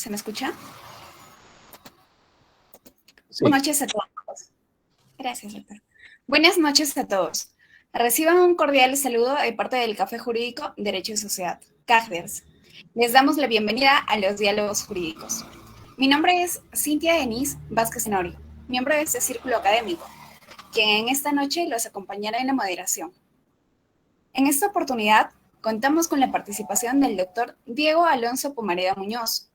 ¿Se me escucha? Sí. Buenas noches a todos. Gracias, doctor. Buenas noches a todos. Reciban un cordial saludo de parte del Café Jurídico Derecho y Sociedad, CAJDERS. Les damos la bienvenida a los diálogos jurídicos. Mi nombre es Cintia Denise Vázquez Tenorio, miembro de este círculo académico, quien en esta noche los acompañará en la moderación. En esta oportunidad, contamos con la participación del doctor Diego Alonso Pumareda Muñoz,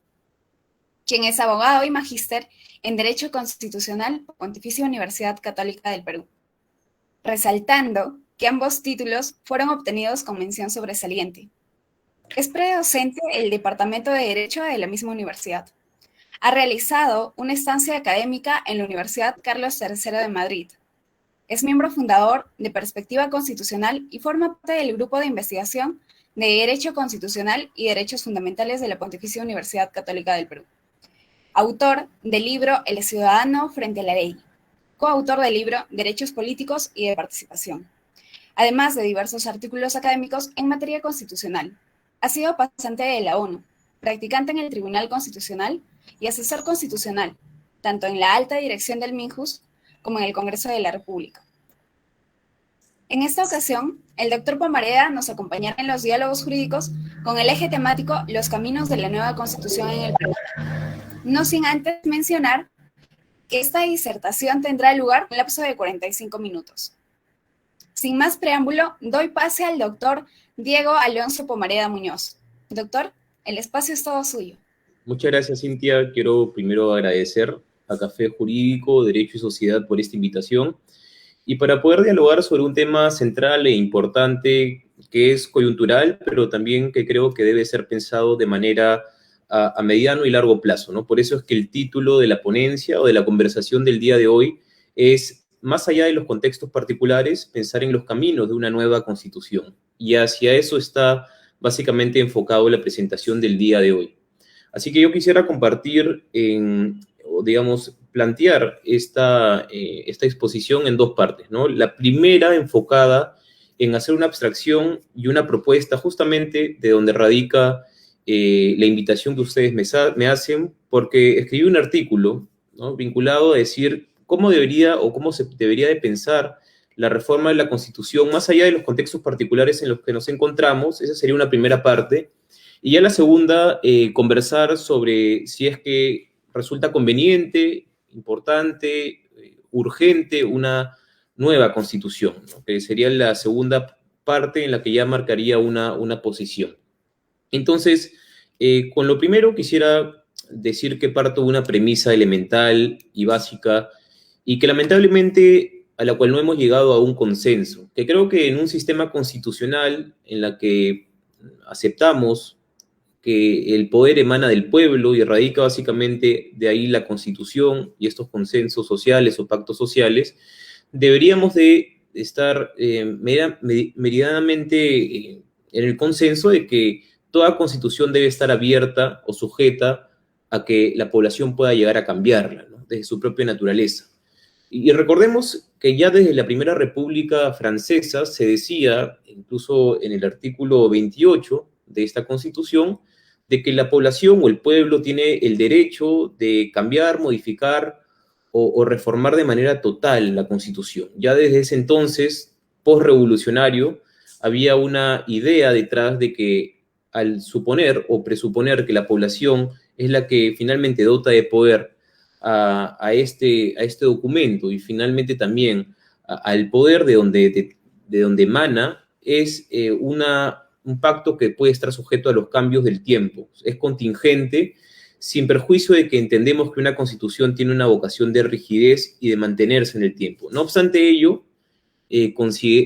quien es abogado y magíster en Derecho Constitucional por Pontificia Universidad Católica del Perú, resaltando que ambos títulos fueron obtenidos con mención sobresaliente. Es predocente del Departamento de Derecho de la misma universidad. Ha realizado una estancia académica en la Universidad Carlos III de Madrid. Es miembro fundador de Perspectiva Constitucional y forma parte del Grupo de Investigación de Derecho Constitucional y Derechos Fundamentales de la Pontificia Universidad Católica del Perú. Autor del libro El Ciudadano frente a la Ley. Coautor del libro Derechos Políticos y de Participación. Además de diversos artículos académicos en materia constitucional. Ha sido pasante de la ONU, practicante en el Tribunal Constitucional y asesor constitucional, tanto en la alta dirección del MINJUS como en el Congreso de la República. En esta ocasión, el doctor Pomareda nos acompañará en los diálogos jurídicos con el eje temático Los caminos de la nueva Constitución en el Perú. No sin antes mencionar que esta disertación tendrá lugar en un lapso de 45 minutos. Sin más preámbulo, doy pase al doctor Diego Alonso Pomareda Muñoz. Doctor, el espacio es todo suyo. Muchas gracias, Cintia. Quiero primero agradecer a Café Jurídico, Derecho y Sociedad por esta invitación y para poder dialogar sobre un tema central e importante que es coyuntural, pero también que creo que debe ser pensado de manera a mediano y largo plazo, ¿no? Por eso es que el título de la ponencia o de la conversación del día de hoy es, más allá de los contextos particulares, pensar en los caminos de una nueva Constitución. Y hacia eso está básicamente enfocado la presentación del día de hoy. Así que yo quisiera compartir, o digamos, plantear esta exposición en dos partes, ¿no? La primera enfocada en hacer una abstracción y una propuesta justamente de donde radica la invitación que ustedes me hacen, porque escribí un artículo, ¿no?, vinculado a decir cómo debería o cómo se debería de pensar la reforma de la Constitución, más allá de los contextos particulares en los que nos encontramos. Esa sería una primera parte. Y ya la segunda, conversar sobre si es que resulta conveniente, importante, urgente una nueva Constitución, ¿no?, que sería la segunda parte en la que ya marcaría una posición. Entonces, con lo primero quisiera decir que parto de una premisa elemental y básica y que lamentablemente a la cual no hemos llegado a un consenso, que creo que en un sistema constitucional en la que aceptamos que el poder emana del pueblo y radica básicamente de ahí la Constitución y estos consensos sociales o pactos sociales, deberíamos de estar meridianamente en el consenso de que toda Constitución debe estar abierta o sujeta a que la población pueda llegar a cambiarla, ¿no?, desde su propia naturaleza. Y recordemos que ya desde la Primera República Francesa se decía, incluso en el artículo 28 de esta Constitución, de que la población o el pueblo tiene el derecho de cambiar, modificar o reformar de manera total la Constitución. Ya desde ese entonces, postrevolucionario, había una idea detrás de que al suponer o presuponer que la población es la que finalmente dota de poder a este documento y finalmente también al poder de donde emana, es un pacto que puede estar sujeto a los cambios del tiempo. Es contingente, sin perjuicio de que entendemos que una Constitución tiene una vocación de rigidez y de mantenerse en el tiempo. No obstante ello,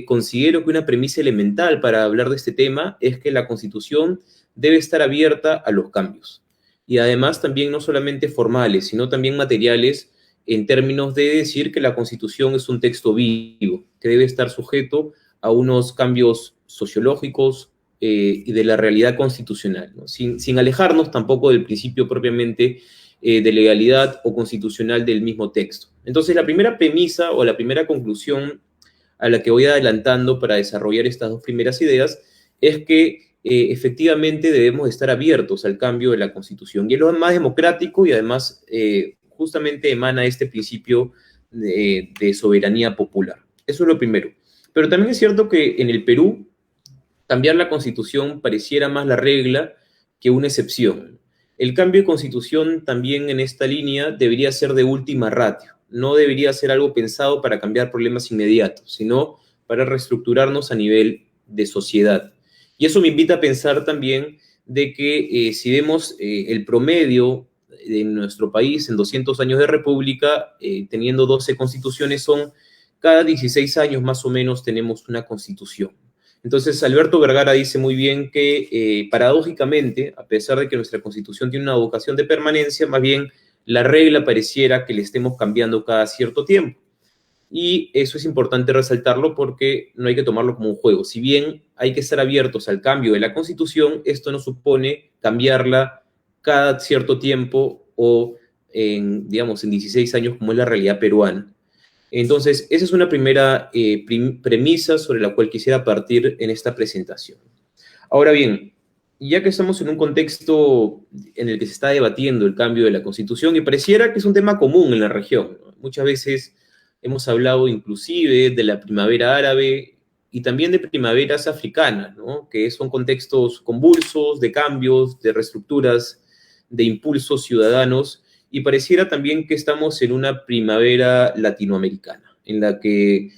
considero que una premisa elemental para hablar de este tema es que la Constitución debe estar abierta a los cambios. Y además también no solamente formales, sino también materiales, en términos de decir que la Constitución es un texto vivo, que debe estar sujeto a unos cambios sociológicos y de la realidad constitucional, ¿no?, sin alejarnos tampoco del principio propiamente de legalidad o constitucional del mismo texto. Entonces, la primera premisa o la primera conclusión a la que voy adelantando para desarrollar estas dos primeras ideas es que efectivamente debemos estar abiertos al cambio de la Constitución. Y es lo más democrático y además justamente emana este principio de soberanía popular. Eso es lo primero. Pero también es cierto que en el Perú cambiar la Constitución pareciera más la regla que una excepción. El cambio de Constitución también en esta línea debería ser de última ratio. No debería ser algo pensado para cambiar problemas inmediatos, sino para reestructurarnos a nivel de sociedad. Y eso me invita a pensar también de que si vemos el promedio de nuestro país en 200 años de república, teniendo 12 constituciones, son cada 16 años más o menos tenemos una constitución. Entonces, Alberto Vergara dice muy bien que, paradójicamente, a pesar de que nuestra Constitución tiene una vocación de permanencia, más bien la regla pareciera que le estemos cambiando cada cierto tiempo. Y eso es importante resaltarlo porque no hay que tomarlo como un juego. Si bien hay que estar abiertos al cambio de la Constitución, esto no supone cambiarla cada cierto tiempo o digamos, en 16 años, como es la realidad peruana. Entonces, esa es una primera premisa sobre la cual quisiera partir en esta presentación. Ahora bien, ya que estamos en un contexto en el que se está debatiendo el cambio de la Constitución, y pareciera que es un tema común en la región, ¿no? Muchas veces hemos hablado inclusive de la primavera árabe y también de primaveras africanas, ¿no? Que son contextos convulsos, de cambios, de reestructuras, de impulsos ciudadanos, y pareciera también que estamos en una primavera latinoamericana, en la que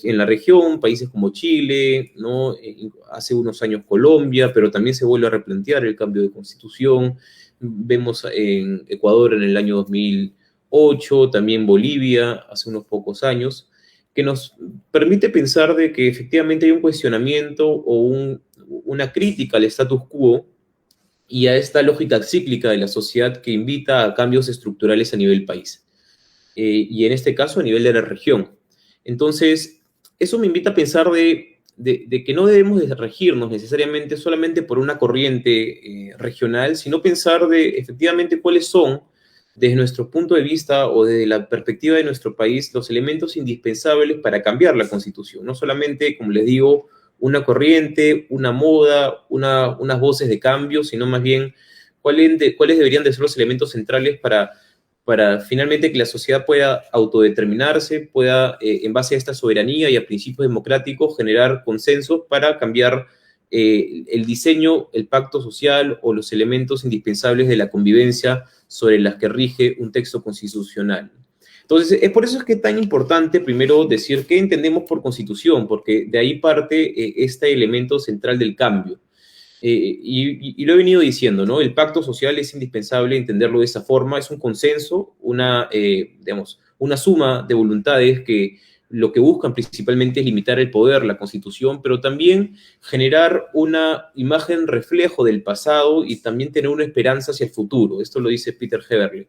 en la región, países como Chile, ¿no? Hace unos años Colombia, pero también se vuelve a replantear el cambio de constitución. Vemos en Ecuador en el año 2008, también Bolivia hace unos pocos años, que nos permite pensar de que efectivamente hay un cuestionamiento o una crítica al status quo y a esta lógica cíclica de la sociedad que invita a cambios estructurales a nivel país, y en este caso a nivel de la región. Entonces, eso me invita a pensar de que no debemos de regirnos necesariamente solamente por una corriente regional, sino pensar de efectivamente cuáles son, desde nuestro punto de vista o desde la perspectiva de nuestro país, los elementos indispensables para cambiar la Constitución. No solamente, como les digo, una corriente, una moda, unas voces de cambio, sino más bien cuáles deberían de ser los elementos centrales para finalmente que la sociedad pueda autodeterminarse, pueda, en base a esta soberanía y a principios democráticos, generar consensos para cambiar el diseño, el pacto social o los elementos indispensables de la convivencia sobre las que rige un texto constitucional. Entonces, es por eso es que es tan importante primero decir qué entendemos por constitución, porque de ahí parte este elemento central del cambio. Y lo he venido diciendo, ¿no? El pacto social es indispensable entenderlo de esa forma, es un consenso, digamos, una suma de voluntades que lo que buscan principalmente es limitar el poder, la constitución, pero también generar una imagen reflejo del pasado y también tener una esperanza hacia el futuro. Esto lo dice Peter Heberle.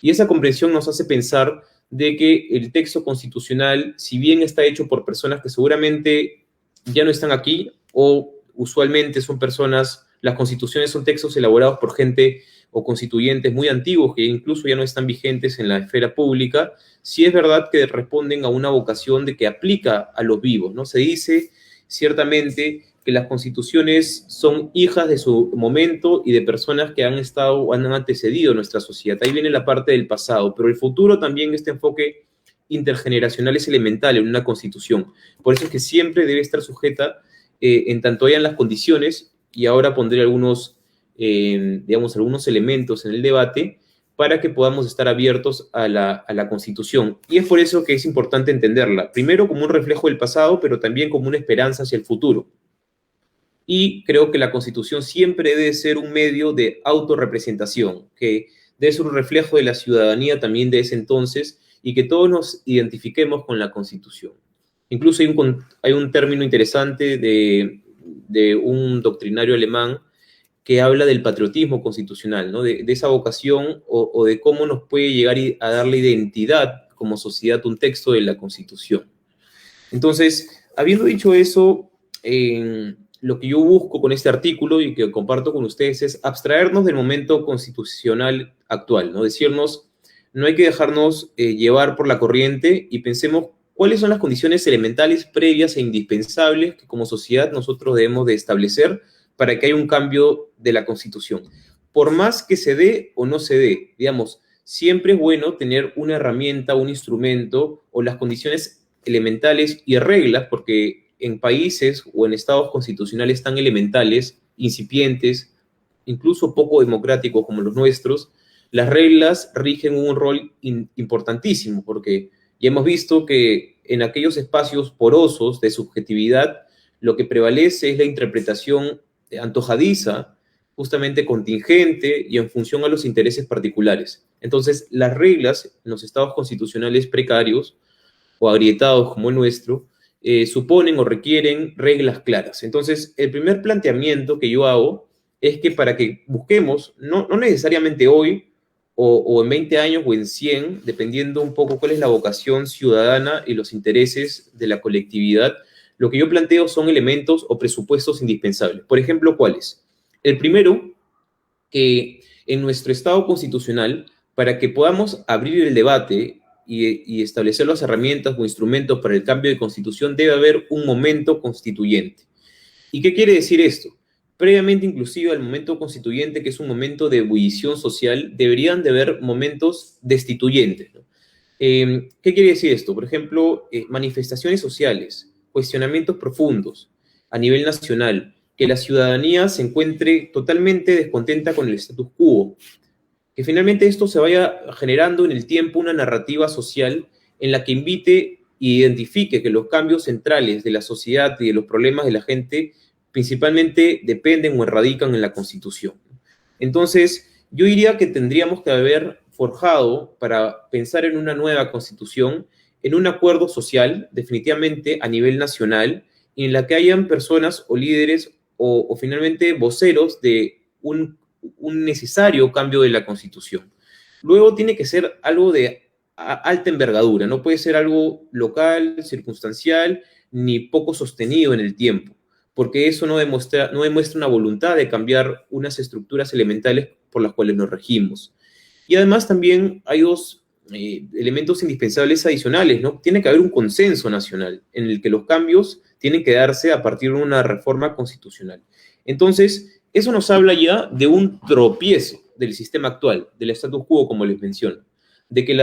Y esa comprensión nos hace pensar de que el texto constitucional, si bien está hecho por personas que seguramente ya no están aquí o usualmente son personas, las constituciones son textos elaborados por gente o constituyentes muy antiguos que incluso ya no están vigentes en la esfera pública, sí es verdad que responden a una vocación de que aplica a los vivos, ¿no? Se dice ciertamente que las constituciones son hijas de su momento y de personas que han estado o han antecedido nuestra sociedad. Ahí viene la parte del pasado, pero el futuro también, este enfoque intergeneracional es elemental en una constitución. Por eso es que siempre debe estar sujeta en tanto hayan las condiciones, y ahora pondré digamos, algunos elementos en el debate para que podamos estar abiertos a la Constitución. Y es por eso que es importante entenderla, primero como un reflejo del pasado, pero también como una esperanza hacia el futuro. Y creo que la Constitución siempre debe ser un medio de autorrepresentación, que debe ser un reflejo de la ciudadanía también de ese entonces, y que todos nos identifiquemos con la Constitución. Incluso hay un término interesante de un doctrinario alemán que habla del patriotismo constitucional, ¿no? De esa vocación o de cómo nos puede llegar a darle identidad como sociedad un texto de la Constitución. Entonces, habiendo dicho eso, lo que yo busco con este artículo y que comparto con ustedes es abstraernos del momento constitucional actual, ¿no? Decirnos, no hay que dejarnos llevar por la corriente y pensemos cuáles son las condiciones elementales, previas e indispensables que como sociedad nosotros debemos de establecer para que haya un cambio de la Constitución. Por más que se dé o no se dé, digamos, siempre es bueno tener una herramienta, un instrumento o las condiciones elementales y reglas, porque en países o en estados constitucionales tan elementales, incipientes, incluso poco democráticos como los nuestros, las reglas rigen un rol importantísimo, porque ya hemos visto que en aquellos espacios porosos de subjetividad, lo que prevalece es la interpretación antojadiza, justamente contingente y en función a los intereses particulares. Entonces, las reglas en los estados constitucionales precarios o agrietados como el nuestro, suponen o requieren reglas claras. Entonces, el primer planteamiento que yo hago es que para que busquemos, no necesariamente hoy o en 20 años o en 100, dependiendo un poco cuál es la vocación ciudadana y los intereses de la colectividad, lo que yo planteo son elementos o presupuestos indispensables. Por ejemplo, ¿cuáles? El primero, que en nuestro Estado constitucional, para que podamos abrir el debate y establecer las herramientas o instrumentos para el cambio de constitución, debe haber un momento constituyente. ¿Y qué quiere decir esto? Previamente, inclusive, al momento constituyente, que es un momento de ebullición social, deberían de haber momentos destituyentes, ¿no? ¿Qué quiere decir esto? Por ejemplo, manifestaciones sociales, cuestionamientos profundos a nivel nacional, que la ciudadanía se encuentre totalmente descontenta con el status quo, que finalmente esto se vaya generando en el tiempo una narrativa social en la que invite e identifique que los cambios centrales de la sociedad y de los problemas de la gente principalmente dependen o radican en la Constitución. Entonces, yo diría que tendríamos que haber forjado para pensar en una nueva Constitución, en un acuerdo social, definitivamente a nivel nacional, en la que hayan personas o líderes o finalmente voceros de un necesario cambio de la Constitución. Luego tiene que ser algo de alta envergadura, no puede ser algo local, circunstancial, ni poco sostenido en el tiempo, porque eso no demuestra una voluntad de cambiar unas estructuras elementales por las cuales nos regimos. Y además también hay dos elementos indispensables adicionales, ¿no? Tiene que haber un consenso nacional en el que los cambios tienen que darse a partir de una reforma constitucional. Entonces, eso nos habla ya de un tropiezo del sistema actual, del status quo, como les menciono, de que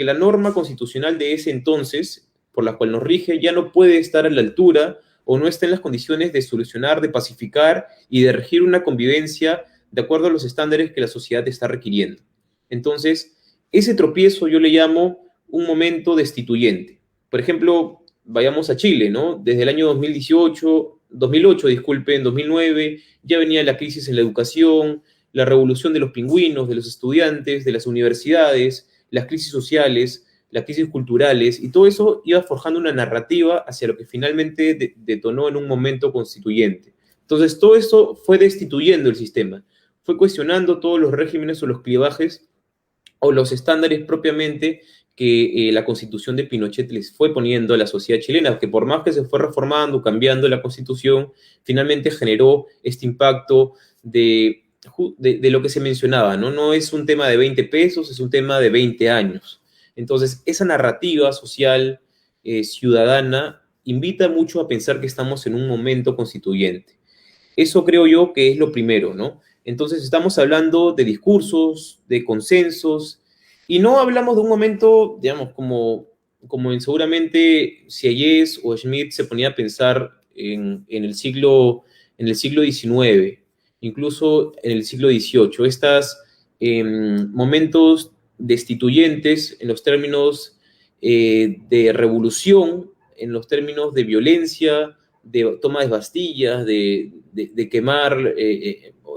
la norma constitucional de ese entonces, por la cual nos rige, ya no puede estar a la altura o no está en las condiciones de solucionar, de pacificar y de regir una convivencia de acuerdo a los estándares que la sociedad está requiriendo. Entonces, ese tropiezo yo le llamo un momento destituyente. Por ejemplo, vayamos a Chile, ¿no? Desde el año 2008, disculpen, 2009, ya venía la crisis en la educación, la revolución de los pingüinos, de los estudiantes, de las universidades, las crisis sociales, las crisis culturales, y todo eso iba forjando una narrativa hacia lo que finalmente detonó en un momento constituyente. Entonces, todo eso fue destituyendo el sistema, fue cuestionando todos los regímenes o los clivajes o los estándares propiamente que la constitución de Pinochet les fue poniendo a la sociedad chilena, que por más que se fue reformando, cambiando la constitución, finalmente generó este impacto de lo que se mencionaba, ¿no? No es un tema de 20 pesos, es un tema de 20 años. Entonces, esa narrativa social, ciudadana, invita mucho a pensar que estamos en un momento constituyente. Eso creo yo que es lo primero, ¿no? Entonces estamos hablando de discursos, de consensos, y no hablamos de un momento, digamos, como seguramente Sieyès o Schmitt se ponía a pensar en el siglo XIX, incluso en el siglo XVIII, estos momentos destituyentes en los términos de revolución, en los términos de violencia, de toma de Bastillas, de quemar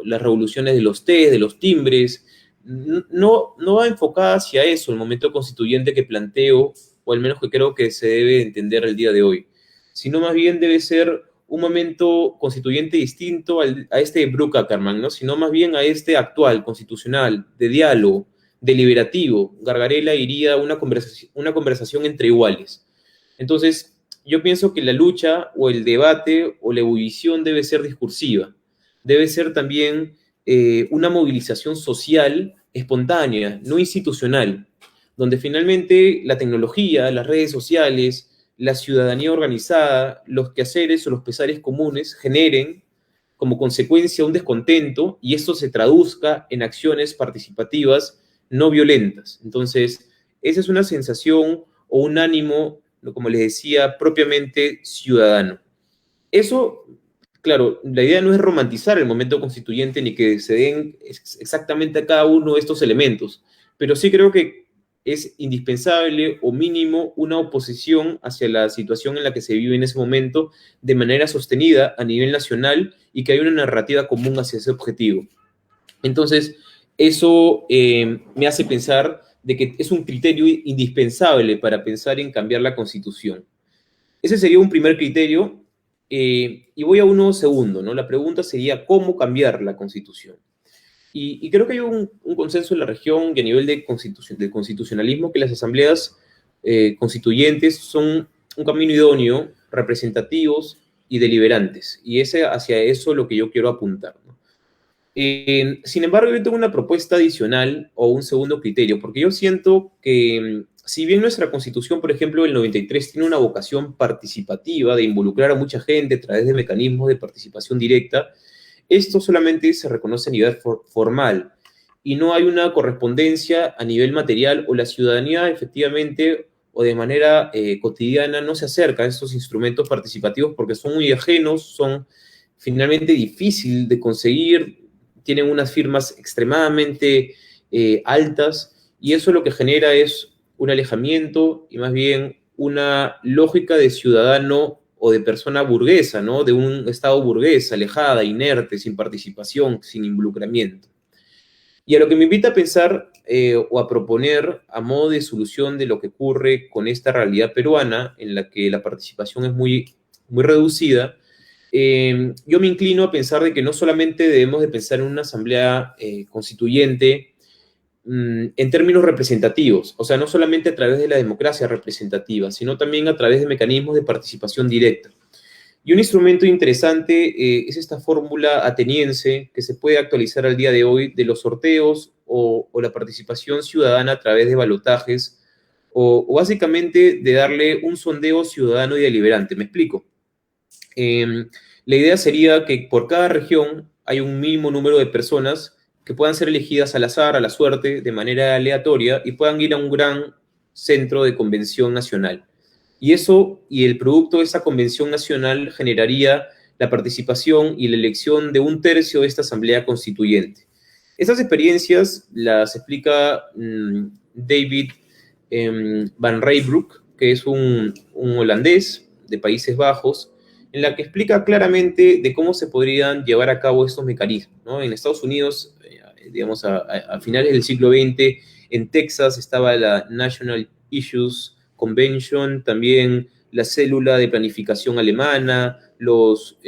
las revoluciones de los tés, de los timbres. No va enfocada hacia eso el momento constituyente que planteo, o al menos que creo que se debe entender el día de hoy, sino más bien debe ser un momento constituyente distinto a este de Brooke Ackerman, ¿no? Sino más bien a este actual, constitucional, de diálogo, deliberativo. Gargarella diría una conversación entre iguales. Entonces, yo pienso que la lucha o el debate o la ebullición debe ser discursiva, debe ser también una movilización social espontánea, no institucional, donde finalmente la tecnología, las redes sociales, la ciudadanía organizada, los quehaceres o los pesares comunes generen como consecuencia un descontento y esto se traduzca en acciones participativas no violentas. Entonces, esa es una sensación o un ánimo, como les decía, propiamente ciudadano. Eso, claro, la idea no es romantizar el momento constituyente ni que se den exactamente a cada uno de estos elementos, pero sí creo que es indispensable o mínimo una oposición hacia la situación en la que se vive en ese momento de manera sostenida a nivel nacional y que haya una narrativa común hacia ese objetivo. Entonces, eso me hace pensar de que es un criterio indispensable para pensar en cambiar la Constitución. Ese sería un primer criterio, y voy a uno segundo, ¿no? La pregunta sería, ¿cómo cambiar la Constitución? Y creo que hay un consenso en la región y a nivel de constitucionalismo que las asambleas constituyentes son un camino idóneo, representativos y deliberantes. Y hacia eso lo que yo quiero apuntar, ¿no? Sin embargo, yo tengo una propuesta adicional o un segundo criterio, porque yo siento que si bien nuestra constitución, por ejemplo, el 93 tiene una vocación participativa de involucrar a mucha gente a través de mecanismos de participación directa, esto solamente se reconoce a nivel formal y no hay una correspondencia a nivel material o la ciudadanía efectivamente o de manera cotidiana no se acerca a estos instrumentos participativos porque son muy ajenos, son finalmente difícil de conseguir, tienen unas firmas extremadamente altas y eso lo que genera es un alejamiento y más bien una lógica de ciudadano o de persona burguesa, ¿no? De un estado burgués, alejada, inerte, sin participación, sin involucramiento. Y a lo que me invita a pensar o a proponer a modo de solución de lo que ocurre con esta realidad peruana, en la que la participación es muy reducida, yo me inclino a pensar de que no solamente debemos de pensar en una asamblea constituyente en términos representativos, o sea, no solamente a través de la democracia representativa, sino también a través de mecanismos de participación directa. Y un instrumento interesante es esta fórmula ateniense que se puede actualizar al día de hoy de los sorteos o la participación ciudadana a través de balotajes o básicamente de darle un sondeo ciudadano y deliberante. ¿Me explico? La idea sería que por cada región hay un mínimo número de personas que puedan ser elegidas al azar, a la suerte, de manera aleatoria, y puedan ir a un gran centro de convención nacional. Y eso, y el producto de esa convención nacional generaría la participación y la elección de un tercio de esta asamblea constituyente. Estas experiencias las explica David Van Rijbroek, que es un holandés de Países Bajos, en la que explica claramente de cómo se podrían llevar a cabo estos mecanismos, ¿no? En Estados Unidos, digamos, a finales del siglo XX, en Texas estaba la National Issues Convention, también la célula de planificación alemana, los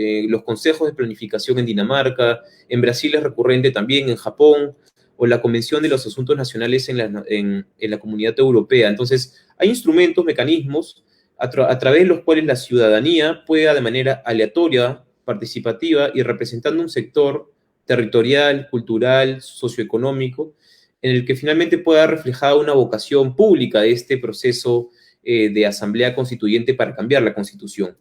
consejos de planificación en Dinamarca, en Brasil es recurrente también, en Japón, o la Convención de los Asuntos Nacionales en la Comunidad Europea. Entonces, hay instrumentos, mecanismos, a través de los cuales la ciudadanía pueda de manera aleatoria, participativa y representando un sector territorial, cultural, socioeconómico, en el que finalmente pueda reflejar una vocación pública de este proceso de asamblea constituyente para cambiar la constitución.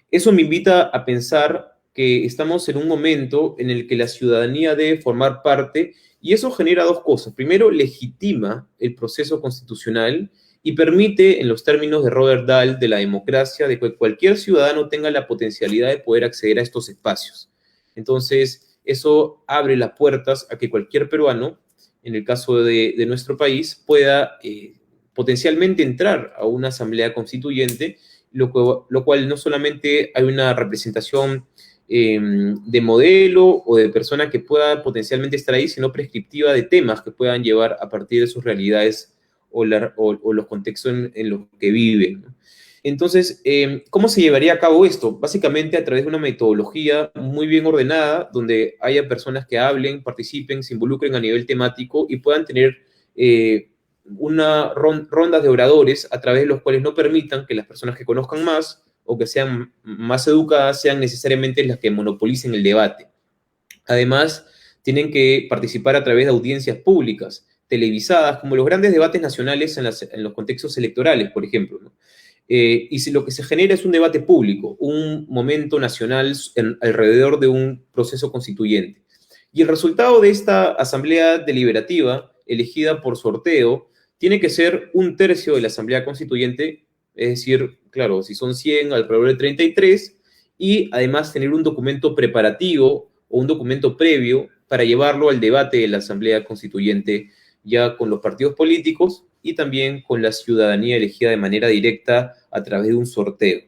Eso me invita a pensar que estamos en un momento en el que la ciudadanía debe formar parte y eso genera dos cosas. Primero, legitima el proceso constitucional y permite, en los términos de Robert Dahl, de la democracia, de que cualquier ciudadano tenga la potencialidad de poder acceder a estos espacios. Entonces, eso abre las puertas a que cualquier peruano, en el caso de nuestro país, pueda potencialmente entrar a una asamblea constituyente, lo cual no solamente hay una representación de modelo o de persona que pueda potencialmente estar ahí, sino prescriptiva de temas que puedan llevar a partir de sus realidades o los contextos en los que viven, ¿no? Entonces, ¿cómo se llevaría a cabo esto? Básicamente a través de una metodología muy bien ordenada, donde haya personas que hablen, participen, se involucren a nivel temático y puedan tener una rondas de oradores a través de los cuales no permitan que las personas que conozcan más o que sean más educadas sean necesariamente las que monopolicen el debate. Además, tienen que participar a través de audiencias públicas, televisadas, como los grandes debates nacionales en los contextos electorales, por ejemplo, ¿no? Y si lo que se genera es un debate público, un momento nacional alrededor de un proceso constituyente. Y el resultado de esta asamblea deliberativa, elegida por sorteo, tiene que ser un tercio de la asamblea constituyente, es decir, claro, si son 100, alrededor de 33, y además tener un documento preparativo o un documento previo para llevarlo al debate de la asamblea constituyente ya con los partidos políticos y también con la ciudadanía elegida de manera directa a través de un sorteo.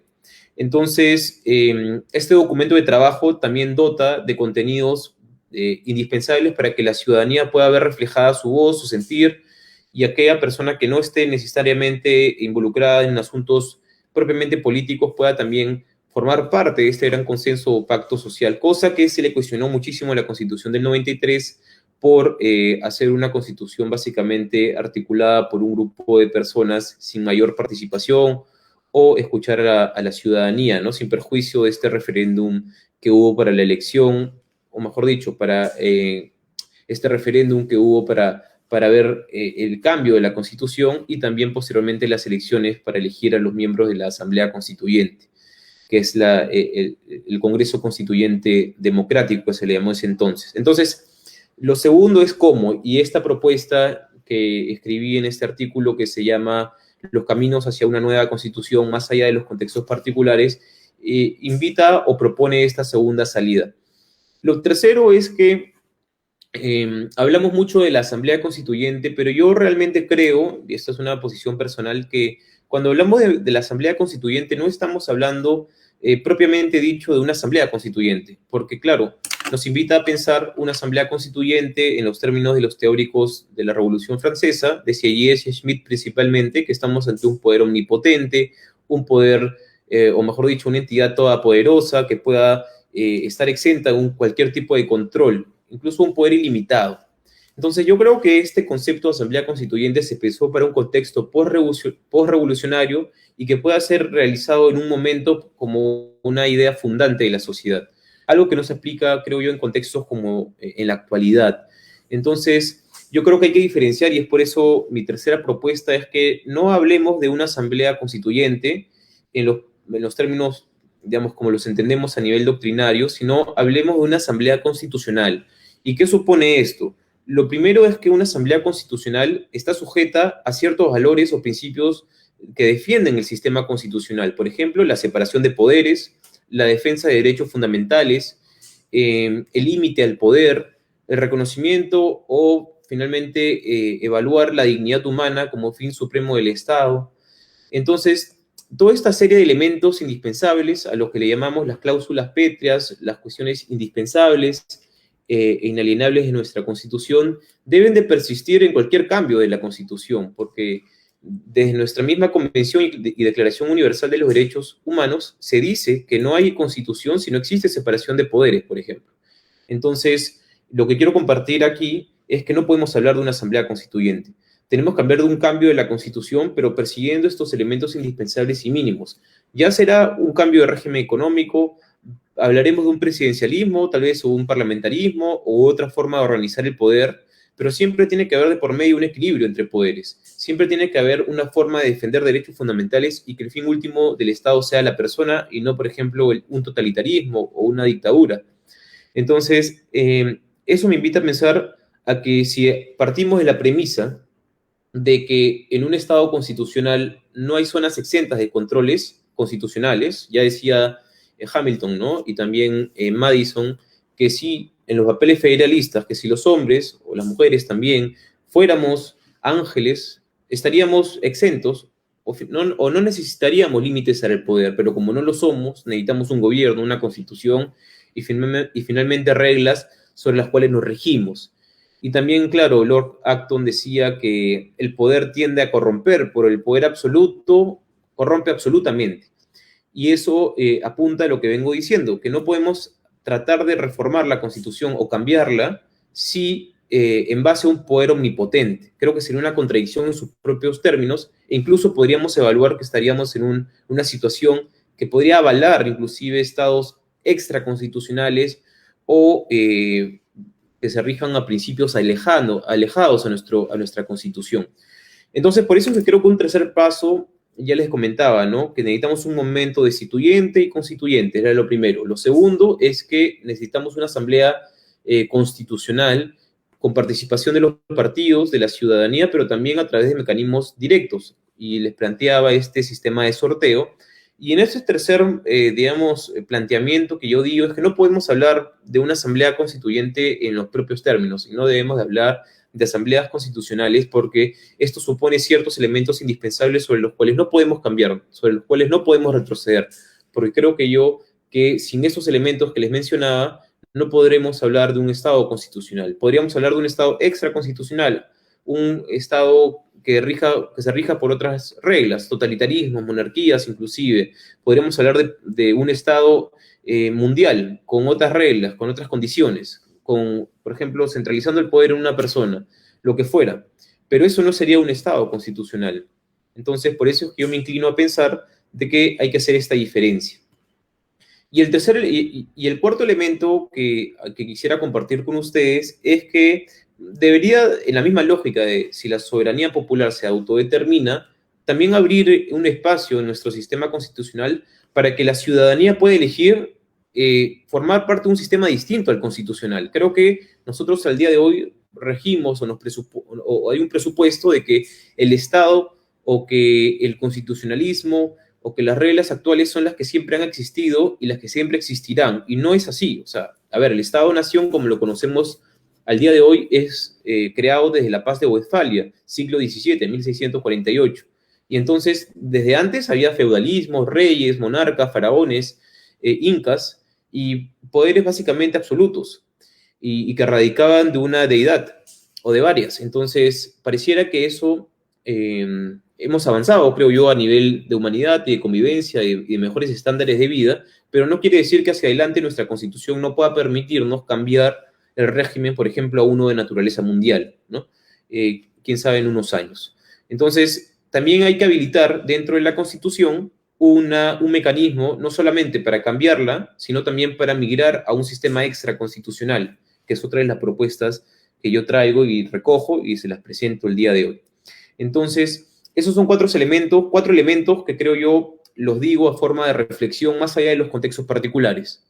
Entonces, este documento de trabajo también dota de contenidos indispensables para que la ciudadanía pueda ver reflejada su voz, su sentir, y aquella persona que no esté necesariamente involucrada en asuntos propiamente políticos pueda también formar parte de este gran consenso o pacto social, cosa que se le cuestionó muchísimo en la Constitución del 93 por hacer una constitución básicamente articulada por un grupo de personas sin mayor participación o escuchar a la ciudadanía, ¿no? Sin perjuicio de este referéndum que hubo para la elección, o mejor dicho, para este referéndum que hubo para ver el cambio de la Constitución y también posteriormente las elecciones para elegir a los miembros de la Asamblea Constituyente, que es el Congreso Constituyente Democrático, que se le llamó ese entonces. Entonces, lo segundo es cómo, y esta propuesta que escribí en este artículo que se llama Los caminos hacia una nueva Constitución, más allá de los contextos particulares, invita o propone esta segunda salida. Lo tercero es que hablamos mucho de la Asamblea Constituyente, pero yo realmente creo, y esta es una posición personal, que cuando hablamos de la Asamblea Constituyente no estamos hablando propiamente dicho de una Asamblea Constituyente, porque claro, nos invita a pensar una Asamblea Constituyente en los términos de los teóricos de la Revolución Francesa, de Sieyès y Schmitt principalmente, que estamos ante un poder omnipotente, un poder, o mejor dicho, una entidad todopoderosa que pueda estar exenta de cualquier tipo de control, incluso un poder ilimitado. Entonces yo creo que este concepto de Asamblea Constituyente se pensó para un contexto post-revolucionario y que pueda ser realizado en un momento como una idea fundante de la sociedad. Algo que no se aplica, creo yo, en contextos como en la actualidad. Entonces, yo creo que hay que diferenciar y es por eso mi tercera propuesta es que no hablemos de una Asamblea Constituyente en los términos, digamos, como los entendemos a nivel doctrinario, sino hablemos de una Asamblea Constitucional. ¿Y qué supone esto? Lo primero es que una Asamblea Constitucional está sujeta a ciertos valores o principios que defienden el sistema constitucional. Por ejemplo, la separación de poderes, la defensa de derechos fundamentales, el límite al poder, el reconocimiento o, finalmente, evaluar la dignidad humana como fin supremo del Estado. Entonces, toda esta serie de elementos indispensables, a los que le llamamos las cláusulas pétreas, las cuestiones indispensables e inalienables de nuestra Constitución, deben de persistir en cualquier cambio de la Constitución, porque desde nuestra misma Convención y Declaración Universal de los Derechos Humanos se dice que no hay Constitución si no existe separación de poderes, por ejemplo. Entonces, lo que quiero compartir aquí es que no podemos hablar de una Asamblea Constituyente. Tenemos que hablar de un cambio de la Constitución, pero persiguiendo estos elementos indispensables y mínimos. Ya será un cambio de régimen económico, hablaremos de un presidencialismo, tal vez, o un parlamentarismo, o otra forma de organizar el poder, pero siempre tiene que haber de por medio un equilibrio entre poderes. Siempre tiene que haber una forma de defender derechos fundamentales y que el fin último del Estado sea la persona y no, por ejemplo, un totalitarismo o una dictadura. Entonces, eso me invita a pensar a que si partimos de la premisa de que en un Estado constitucional no hay zonas exentas de controles constitucionales, ya decía Hamilton, ¿no? Y también Madison, que si en los papeles federalistas, que si los hombres o las mujeres también fuéramos ángeles, estaríamos exentos o no necesitaríamos límites al poder, pero como no lo somos, necesitamos un gobierno, una constitución y finalmente reglas sobre las cuales nos regimos. Y también, claro, Lord Acton decía que el poder tiende a corromper, pero el poder absoluto corrompe absolutamente. Y eso apunta a lo que vengo diciendo, que no podemos tratar de reformar la Constitución o cambiarla si en base a un poder omnipotente. Creo que sería una contradicción en sus propios términos e incluso podríamos evaluar que estaríamos en una situación que podría avalar inclusive estados extraconstitucionales o que se rijan a principios alejados a nuestra Constitución. Entonces, por eso es que creo que un tercer paso, ya les comentaba, ¿no? Que necesitamos un momento destituyente y constituyente, era lo primero. Lo segundo es que necesitamos una asamblea constitucional con participación de los partidos, de la ciudadanía, pero también a través de mecanismos directos. Y les planteaba este sistema de sorteo. Y en ese tercer, digamos, planteamiento que yo digo es que no podemos hablar de una asamblea constituyente en los propios términos, y no debemos de hablar de asambleas constitucionales porque esto supone ciertos elementos indispensables sobre los cuales no podemos cambiar, sobre los cuales no podemos retroceder, porque creo que sin esos elementos que les mencionaba no podremos hablar de un Estado constitucional. Podríamos hablar de un Estado extraconstitucional, un Estado que se rija por otras reglas, totalitarismos, monarquías inclusive. Podríamos hablar de un Estado mundial, con otras reglas, con otras condiciones, con, por ejemplo, centralizando el poder en una persona, lo que fuera, pero eso no sería un Estado constitucional. Entonces, por eso es que yo me inclino a pensar de que hay que hacer esta diferencia. Y el cuarto elemento que quisiera compartir con ustedes es que debería, en la misma lógica de si la soberanía popular se autodetermina, también abrir un espacio en nuestro sistema constitucional para que la ciudadanía pueda elegir formar parte de un sistema distinto al constitucional. Creo que nosotros al día de hoy regimos o hay un presupuesto de que el Estado o que el constitucionalismo o que las reglas actuales son las que siempre han existido y las que siempre existirán. Y no es así. O sea, a ver, el Estado-Nación, como lo conocemos al día de hoy, es creado desde la Paz de Westfalia, siglo XVII, 1648. Y entonces, desde antes había feudalismo, reyes, monarcas, faraones, incas, y poderes básicamente absolutos, y que radicaban de una deidad o de varias. Entonces, pareciera que eso hemos avanzado, creo yo, a nivel de humanidad y de convivencia y de mejores estándares de vida, pero no quiere decir que hacia adelante nuestra Constitución no pueda permitirnos cambiar el régimen, por ejemplo, a uno de naturaleza mundial, ¿no? Quién sabe en unos años. Entonces, también hay que habilitar dentro de la Constitución un mecanismo, no solamente para cambiarla, sino también para migrar a un sistema extraconstitucional, que es otra de las propuestas que yo traigo y recojo y se las presento el día de hoy. Entonces, esos son cuatro elementos que creo yo los digo a forma de reflexión más allá de los contextos particulares.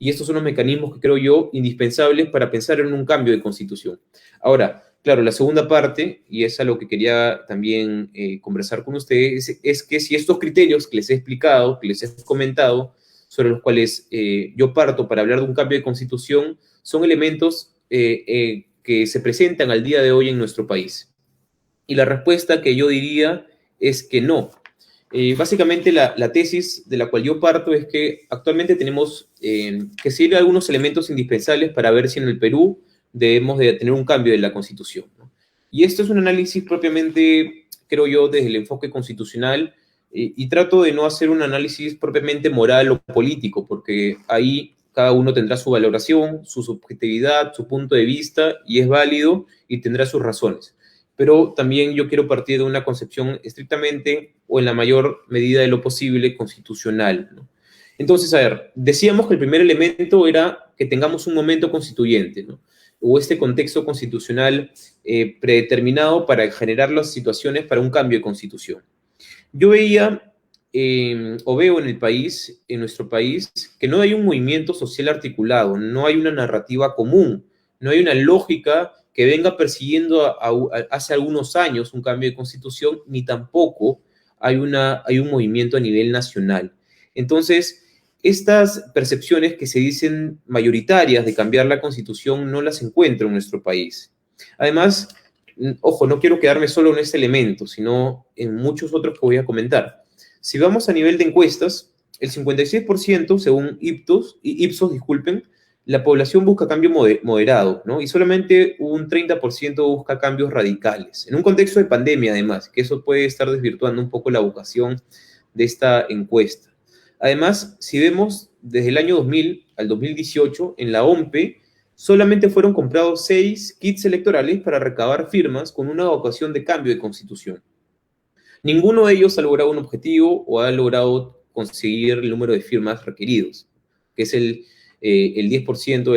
Y estos son los mecanismos que creo yo indispensables para pensar en un cambio de constitución. Ahora, claro, la segunda parte, y es a lo que quería también conversar con ustedes, es que si estos criterios que les he explicado, que les he comentado, sobre los cuales yo parto para hablar de un cambio de constitución, son elementos que se presentan al día de hoy en nuestro país. Y la respuesta que yo diría es que no. Básicamente la tesis de la cual yo parto es que actualmente tenemos que seguir algunos elementos indispensables para ver si en el Perú debemos de tener un cambio de la Constitución, ¿no? Y esto es un análisis propiamente, creo yo, desde el enfoque constitucional, y trato de no hacer un análisis propiamente moral o político, porque ahí cada uno tendrá su valoración, su subjetividad, su punto de vista, y es válido y tendrá sus razones. Pero también yo quiero partir de una concepción estrictamente o en la mayor medida de lo posible constitucional, ¿no? Entonces, a ver, decíamos que el primer elemento era que tengamos un momento constituyente, ¿no? O este contexto constitucional predeterminado para generar las situaciones para un cambio de constitución. Yo veía o veo en el país, en nuestro país, que no hay un movimiento social articulado, no hay una narrativa común, no hay una lógica que venga persiguiendo hace algunos años un cambio de constitución, ni tampoco hay un movimiento a nivel nacional. Entonces, estas percepciones que se dicen mayoritarias de cambiar la constitución no las encuentro en nuestro país. Además, ojo, no quiero quedarme solo en este elemento, sino en muchos otros que voy a comentar. Si vamos a nivel de encuestas, el 56%, según Ipsos, disculpen, la población busca cambio moderado, ¿no? Y solamente un 30% busca cambios radicales. En un contexto de pandemia, además, que eso puede estar desvirtuando un poco la vocación de esta encuesta. Además, si vemos desde el año 2000 al 2018, en la OMPE, solamente fueron comprados 6 kits electorales para recabar firmas con una vocación de cambio de constitución. Ninguno de ellos ha logrado un objetivo o ha logrado conseguir el número de firmas requeridos, que es el 10%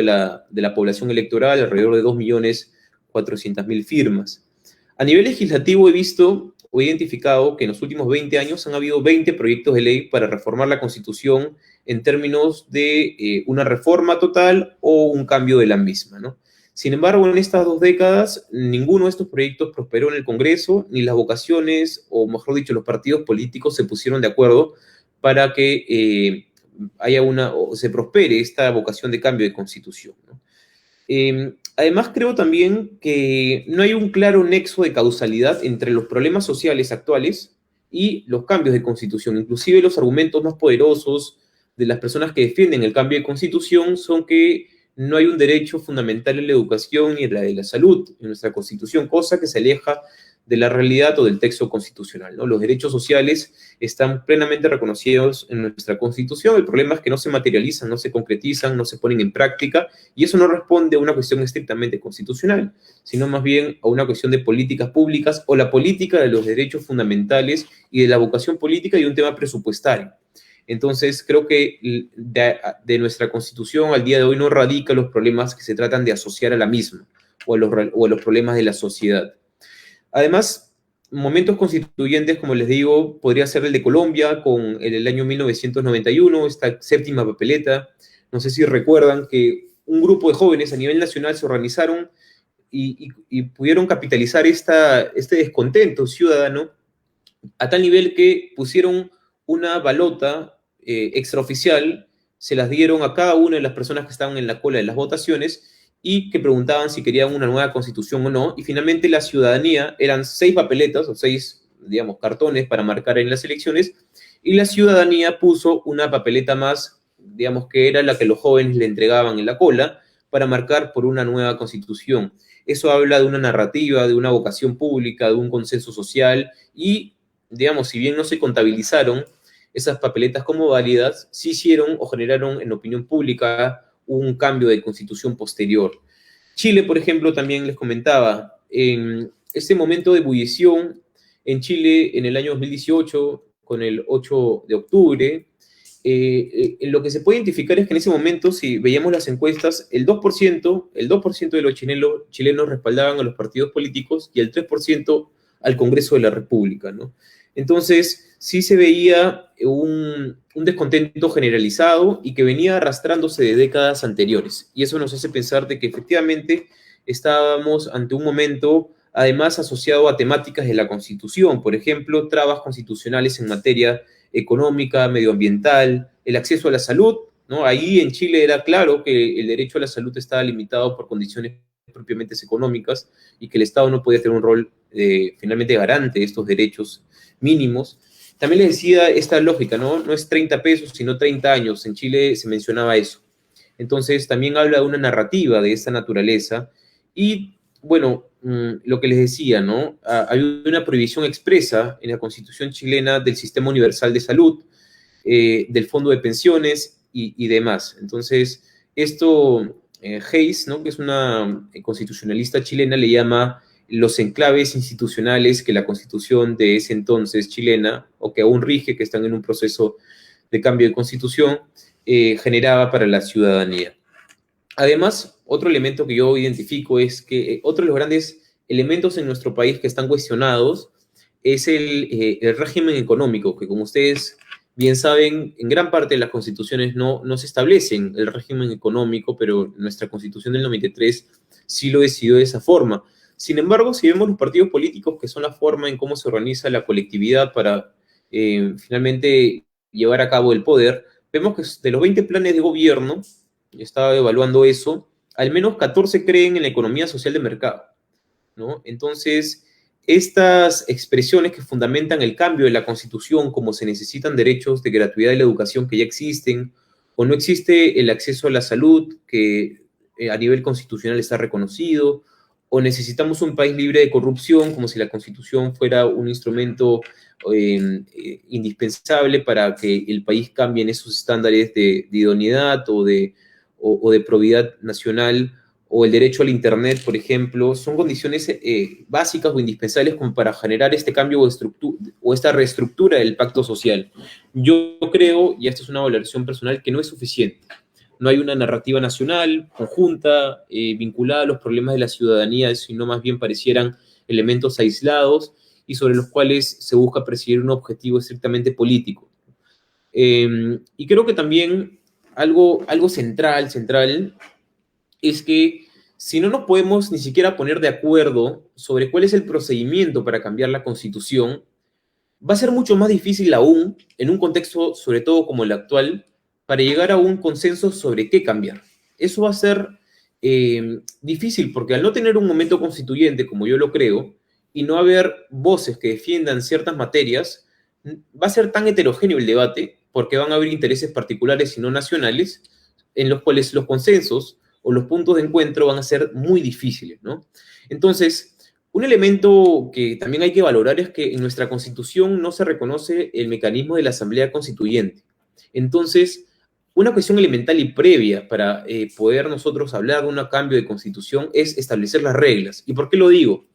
de la población electoral, alrededor de 2.400.000 firmas. A nivel legislativo he visto o identificado que en los últimos 20 años han habido 20 proyectos de ley para reformar la Constitución en términos de una reforma total o un cambio de la misma, ¿no? Sin embargo, en estas 2 décadas, ninguno de estos proyectos prosperó en el Congreso, ni las vocaciones, o mejor dicho, los partidos políticos se pusieron de acuerdo para que o se prospere esta vocación de cambio de constitución, ¿no? Además, creo también que no hay un claro nexo de causalidad entre los problemas sociales actuales y los cambios de constitución. Inclusive los argumentos más poderosos de las personas que defienden el cambio de constitución son que no hay un derecho fundamental en la educación ni en la de la salud en nuestra constitución, cosa que se aleja de la realidad o del texto constitucional, ¿no? Los derechos sociales están plenamente reconocidos en nuestra Constitución. El problema es que no se materializan, no se concretizan, no se ponen en práctica, y eso no responde a una cuestión estrictamente constitucional, sino más bien a una cuestión de políticas públicas o la política de los derechos fundamentales y de la vocación política y un tema presupuestario. Entonces, creo que de nuestra Constitución al día de hoy no radica los problemas que se tratan de asociar a la misma o a los problemas de la sociedad. Además, momentos constituyentes, como les digo, podría ser el de Colombia con el año 1991, esta séptima papeleta. No sé si recuerdan que un grupo de jóvenes a nivel nacional se organizaron y pudieron capitalizar este descontento ciudadano a tal nivel que pusieron una balota extraoficial, se las dieron a cada una de las personas que estaban en la cola de las votaciones y que preguntaban si querían una nueva constitución o no, y finalmente la ciudadanía, eran 6 papeletas o 6, digamos, cartones para marcar en las elecciones, y la ciudadanía puso una papeleta más, digamos, que era la que los jóvenes le entregaban en la cola para marcar por una nueva constitución. Eso habla de una narrativa, de una vocación pública, de un consenso social, y, digamos, si bien no se contabilizaron esas papeletas como válidas, sí hicieron o generaron en opinión pública un cambio de constitución posterior. Chile, por ejemplo, también les comentaba, en este momento de ebullición en Chile en el año 2018, con el 8 de octubre, lo que se puede identificar es que en ese momento, si veíamos las encuestas, el 2% de los chilenos respaldaban a los partidos políticos y el 3% al Congreso de la República, ¿no? Entonces, sí se veía un descontento generalizado y que venía arrastrándose de décadas anteriores. Y eso nos hace pensar de que efectivamente estábamos ante un momento, además, asociado a temáticas de la Constitución, por ejemplo, trabas constitucionales en materia económica, medioambiental, el acceso a la salud, ¿no? Ahí en Chile era claro que el derecho a la salud estaba limitado por condiciones propiamente económicas y que el Estado no podía tener un rol finalmente garante de estos derechos mínimos. También les decía esta lógica, ¿no? No es 30 pesos, sino 30 años. En Chile se mencionaba eso. Entonces, también habla de una narrativa de esta naturaleza. Y, bueno, lo que les decía, ¿no? Hay una prohibición expresa en la Constitución chilena del Sistema Universal de Salud, del Fondo de Pensiones y demás. Entonces, esto, Hayes, ¿no? Que es una constitucionalista chilena, le llama los enclaves institucionales que la Constitución de ese entonces chilena, o que aún rige, que están en un proceso de cambio de Constitución, generaba para la ciudadanía. Además, otro elemento que yo identifico es que otro de los grandes elementos en nuestro país que están cuestionados es el régimen económico, que como ustedes bien saben, en gran parte de las constituciones no se establecen el régimen económico, pero nuestra Constitución del 93 sí lo decidió de esa forma. Sin embargo, si vemos los partidos políticos, que son la forma en cómo se organiza la colectividad para finalmente llevar a cabo el poder, vemos que de los 20 planes de gobierno, estaba evaluando eso, al menos 14 creen en la economía social de mercado, ¿no? Entonces, estas expresiones que fundamentan el cambio de la Constitución, como se necesitan derechos de gratuidad de la educación que ya existen, o no existe el acceso a la salud que a nivel constitucional está reconocido, o necesitamos un país libre de corrupción, como si la Constitución fuera un instrumento indispensable para que el país cambie en esos estándares de idoneidad o de probidad nacional, o el derecho al Internet, por ejemplo, son condiciones básicas o indispensables como para generar este cambio o esta reestructura del pacto social. Yo creo, y esta es una valoración personal, que no es suficiente. No hay una narrativa nacional, conjunta, vinculada a los problemas de la ciudadanía, sino más bien parecieran elementos aislados y sobre los cuales se busca perseguir un objetivo estrictamente político. Y creo que también algo central es que si no nos podemos ni siquiera poner de acuerdo sobre cuál es el procedimiento para cambiar la Constitución, va a ser mucho más difícil aún, en un contexto sobre todo como el actual, para llegar a un consenso sobre qué cambiar. Eso va a ser difícil, porque al no tener un momento constituyente, como yo lo creo, y no haber voces que defiendan ciertas materias, va a ser tan heterogéneo el debate, porque van a haber intereses particulares y no nacionales, en los cuales los consensos o los puntos de encuentro van a ser muy difíciles, ¿no? Entonces, Un elemento que también hay que valorar es que en nuestra Constitución no se reconoce el mecanismo de la Asamblea Constituyente. Entonces, una cuestión elemental y previa para poder nosotros hablar de un cambio de Constitución es establecer las reglas. ¿Y por qué lo digo?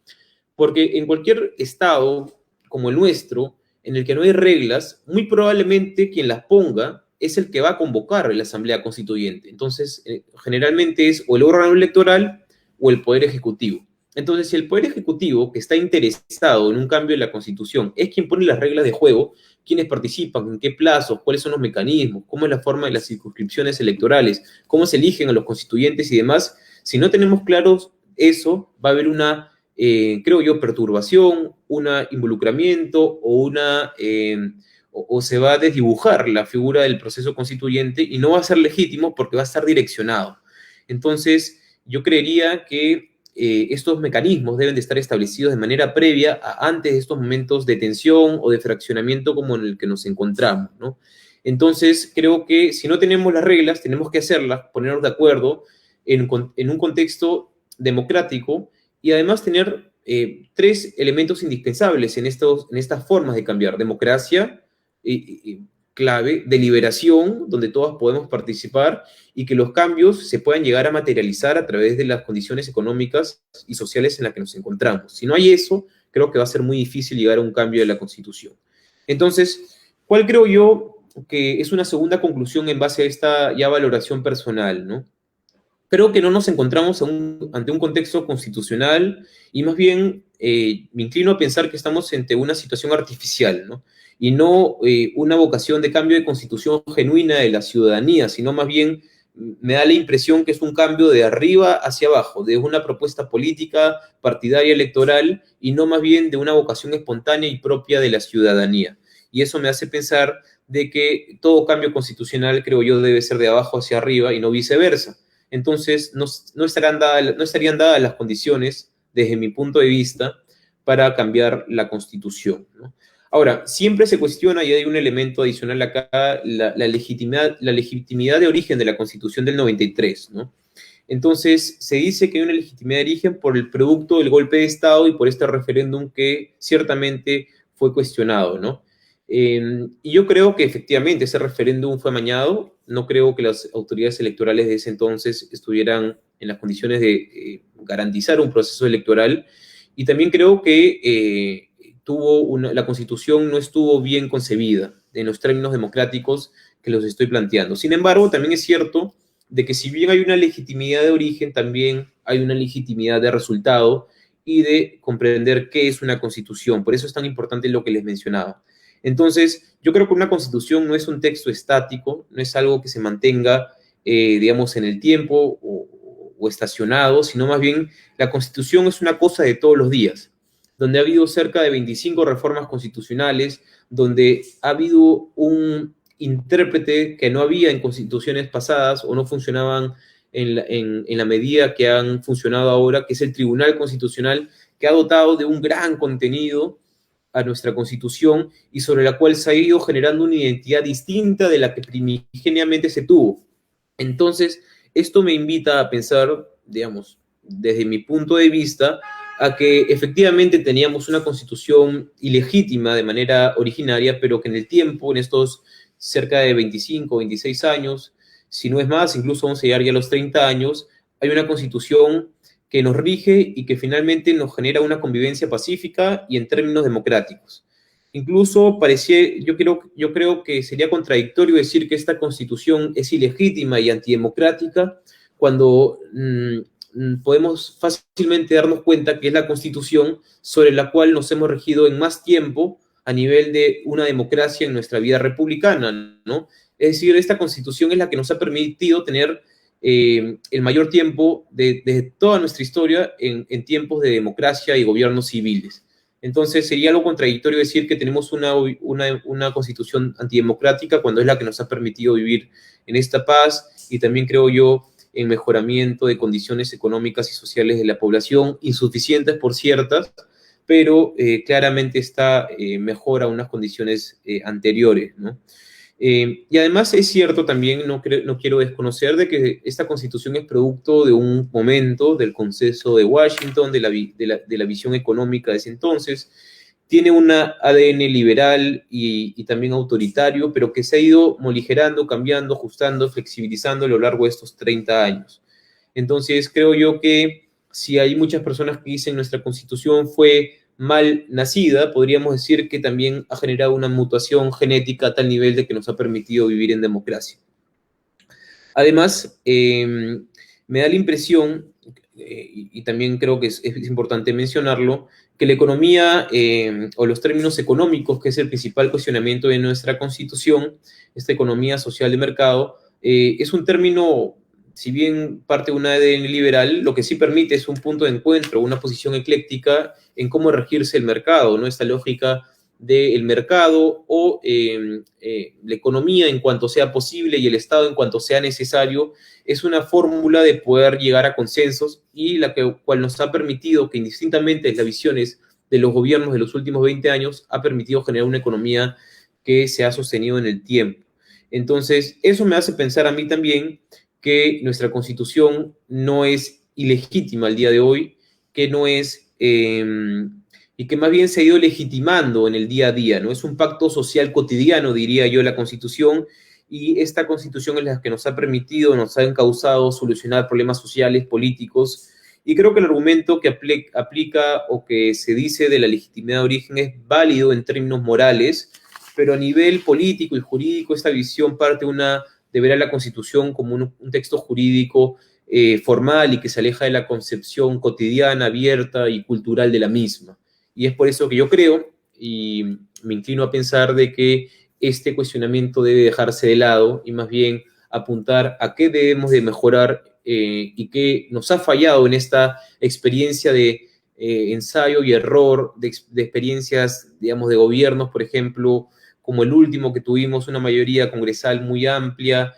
Porque en cualquier estado como el nuestro, en el que no hay reglas, muy probablemente quien las ponga es el que va a convocar la Asamblea Constituyente. Entonces, generalmente es o el órgano electoral o el Poder Ejecutivo. Entonces, si el Poder Ejecutivo, que está interesado en un cambio de la Constitución, es quien pone las reglas de juego, quiénes participan, en qué plazos, cuáles son los mecanismos, cómo es la forma de las circunscripciones electorales, cómo se eligen a los constituyentes y demás, si no tenemos claros eso, va a haber una, creo yo, perturbación, un involucramiento o se va a desdibujar la figura del proceso constituyente y no va a ser legítimo porque va a estar direccionado. Entonces, yo creería que estos mecanismos deben de estar establecidos de manera previa antes de estos momentos de tensión o de fraccionamiento como en el que nos encontramos, ¿no? Entonces, creo que si no tenemos las reglas, tenemos que hacerlas, ponernos de acuerdo en un contexto democrático y además tener tres elementos indispensables en estas formas de cambiar. Democracia, clave, deliberación, donde todos podemos participar y que los cambios se puedan llegar a materializar a través de las condiciones económicas y sociales en las que nos encontramos. Si no hay eso, creo que va a ser muy difícil llegar a un cambio de la Constitución. Entonces, ¿cuál creo yo que es una segunda conclusión en base a esta ya valoración personal, ¿no? Creo que no nos encontramos ante un contexto constitucional y más bien me inclino a pensar que estamos ante una situación artificial, ¿no? Y no una vocación de cambio de constitución genuina de la ciudadanía, sino más bien me da la impresión que es un cambio de arriba hacia abajo, de una propuesta política, partidaria, electoral, y no más bien de una vocación espontánea y propia de la ciudadanía. Y eso me hace pensar de que todo cambio constitucional, creo yo, debe ser de abajo hacia arriba y no viceversa. Entonces, no estarían dadas las condiciones, desde mi punto de vista, para cambiar la Constitución, ¿no? Ahora, siempre se cuestiona, y hay un elemento adicional acá, la legitimidad de origen de la Constitución del 93, ¿no? Entonces, se dice que hay una legitimidad de origen por el producto del golpe de Estado y por este referéndum que ciertamente fue cuestionado, ¿no? Y yo creo que efectivamente ese referéndum fue amañado. No creo que las autoridades electorales de ese entonces estuvieran en las condiciones de garantizar un proceso electoral. Y también creo que la Constitución no estuvo bien concebida en los términos democráticos que los estoy planteando. Sin embargo, también es cierto de que si bien hay una legitimidad de origen, también hay una legitimidad de resultado y de comprender qué es una Constitución. Por eso es tan importante lo que les mencionaba. Entonces, yo creo que una Constitución no es un texto estático, no es algo que se mantenga, digamos, en el tiempo o estacionado, sino más bien la Constitución es una cosa de todos los días, donde ha habido cerca de 25 reformas constitucionales, donde ha habido un intérprete que no había en constituciones pasadas o no funcionaban en la medida que han funcionado ahora, que es el Tribunal Constitucional, que ha dotado de un gran contenido a nuestra Constitución y sobre la cual se ha ido generando una identidad distinta de la que primigeniamente se tuvo. Entonces, esto me invita a pensar, digamos, desde mi punto de vista, a que efectivamente teníamos una Constitución ilegítima de manera originaria, pero que en el tiempo, en estos cerca de 25, 26 años, si no es más, incluso vamos a llegar ya a los 30 años, hay una Constitución que nos rige y que finalmente nos genera una convivencia pacífica y en términos democráticos. Incluso yo creo que sería contradictorio decir que esta Constitución es ilegítima y antidemocrática cuando podemos fácilmente darnos cuenta que es la Constitución sobre la cual nos hemos regido en más tiempo a nivel de una democracia en nuestra vida republicana, ¿no? Es decir, esta Constitución es la que nos ha permitido tener el mayor tiempo de toda nuestra historia en tiempos de democracia y gobiernos civiles. Entonces, sería algo contradictorio decir que tenemos una constitución antidemocrática cuando es la que nos ha permitido vivir en esta paz y también, creo yo, en mejoramiento de condiciones económicas y sociales de la población, insuficientes por ciertas, pero claramente está mejor a unas condiciones anteriores, ¿no? Y además es cierto también, no quiero desconocer de que esta constitución es producto de un momento del consenso de Washington, de la visión económica de ese entonces. Tiene un ADN liberal y también autoritario, pero que se ha ido moligerando, cambiando, ajustando, flexibilizando a lo largo de estos 30 años. Entonces creo yo que si hay muchas personas que dicen nuestra constitución fue mal nacida, podríamos decir que también ha generado una mutación genética a tal nivel de que nos ha permitido vivir en democracia. Además, me da la impresión, y también creo que es importante mencionarlo, que la economía o los términos económicos, que es el principal cuestionamiento de nuestra constitución, esta economía social de mercado, es un término, si bien parte de un ADN liberal, lo que sí permite es un punto de encuentro, una posición ecléctica en cómo regirse el mercado, ¿no? Esta lógica del mercado o la economía en cuanto sea posible y el Estado en cuanto sea necesario, es una fórmula de poder llegar a consensos y cual nos ha permitido que indistintamente de las visiones de los gobiernos de los últimos 20 años, ha permitido generar una economía que se ha sostenido en el tiempo. Entonces, eso me hace pensar a mí también que nuestra constitución no es ilegítima al día de hoy, que no es... y que más bien se ha ido legitimando en el día a día, ¿no? Es un pacto social cotidiano, diría yo, la Constitución, y esta Constitución es la que nos ha permitido, nos ha encauzado solucionar problemas sociales, políticos, y creo que el argumento que aplica o que se dice de la legitimidad de origen es válido en términos morales, pero a nivel político y jurídico esta visión parte de ver a la Constitución como un texto jurídico formal y que se aleja de la concepción cotidiana, abierta y cultural de la misma. Y es por eso que yo creo y me inclino a pensar de que este cuestionamiento debe dejarse de lado y más bien apuntar a qué debemos de mejorar y qué nos ha fallado en esta experiencia de ensayo y error, de experiencias, digamos, de gobiernos, por ejemplo, como el último que tuvimos, una mayoría congresal muy amplia,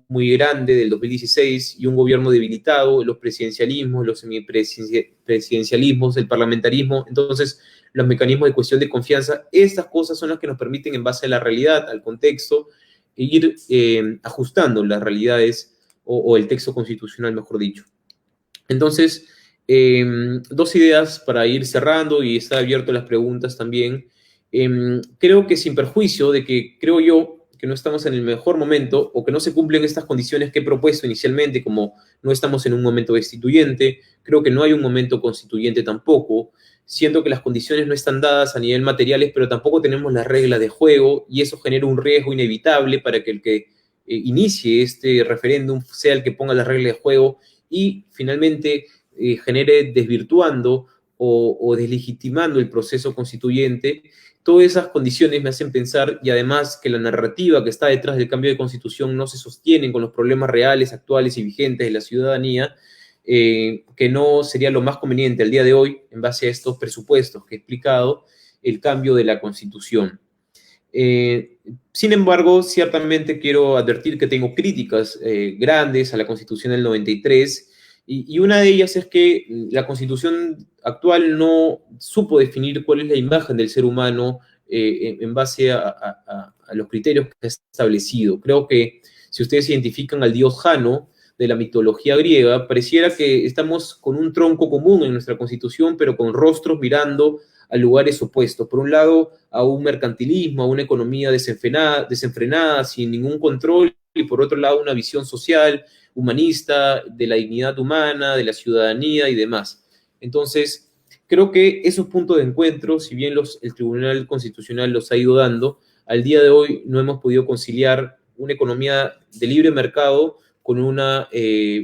muy grande del 2016 y un gobierno debilitado, los presidencialismos, los semipresidencialismos, el parlamentarismo. Entonces, los mecanismos de cuestión de confianza, estas cosas son las que nos permiten, en base a la realidad, al contexto, ir ajustando las realidades o el texto constitucional, mejor dicho. Entonces, dos ideas para ir cerrando y estar abierto a las preguntas también. Creo que sin perjuicio de que creo yo que no estamos en el mejor momento o que no se cumplen estas condiciones que he propuesto inicialmente, como no estamos en un momento destituyente, creo que no hay un momento constituyente tampoco, siento que las condiciones no están dadas a nivel materiales, pero tampoco tenemos las reglas de juego y eso genera un riesgo inevitable para que el que inicie este referéndum sea el que ponga las reglas de juego y finalmente genere desvirtuando o deslegitimando el proceso constituyente. Todas esas condiciones me hacen pensar, y además que la narrativa que está detrás del cambio de constitución no se sostiene con los problemas reales, actuales y vigentes de la ciudadanía, que no sería lo más conveniente al día de hoy, en base a estos presupuestos que he explicado, el cambio de la constitución. Sin embargo, ciertamente quiero advertir que tengo críticas grandes a la Constitución del 93 y una de ellas es que la Constitución actual no supo definir cuál es la imagen del ser humano en base a los criterios que ha establecido. Creo que si ustedes identifican al dios Jano de la mitología griega, pareciera que estamos con un tronco común en nuestra Constitución, pero con rostros mirando a lugares opuestos. Por un lado, a un mercantilismo, a una economía desenfrenada, sin ningún control, y por otro lado, una visión social, humanista, de la dignidad humana, de la ciudadanía y demás. Entonces, creo que esos puntos de encuentro, si bien el Tribunal Constitucional los ha ido dando, al día de hoy no hemos podido conciliar una economía de libre mercado con una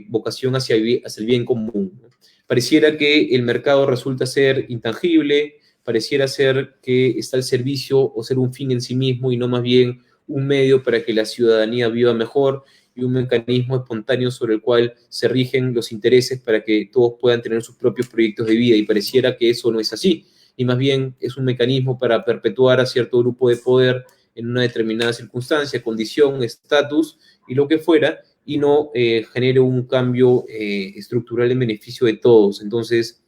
vocación hacia el bien común, ¿no? Pareciera que el mercado resulta ser intangible, pareciera ser que está al servicio o ser un fin en sí mismo y no más bien un medio para que la ciudadanía viva mejor y un mecanismo espontáneo sobre el cual se rigen los intereses para que todos puedan tener sus propios proyectos de vida y pareciera que eso no es así y más bien es un mecanismo para perpetuar a cierto grupo de poder en una determinada circunstancia, condición, estatus y lo que fuera y no genere un cambio estructural en beneficio de todos. Entonces,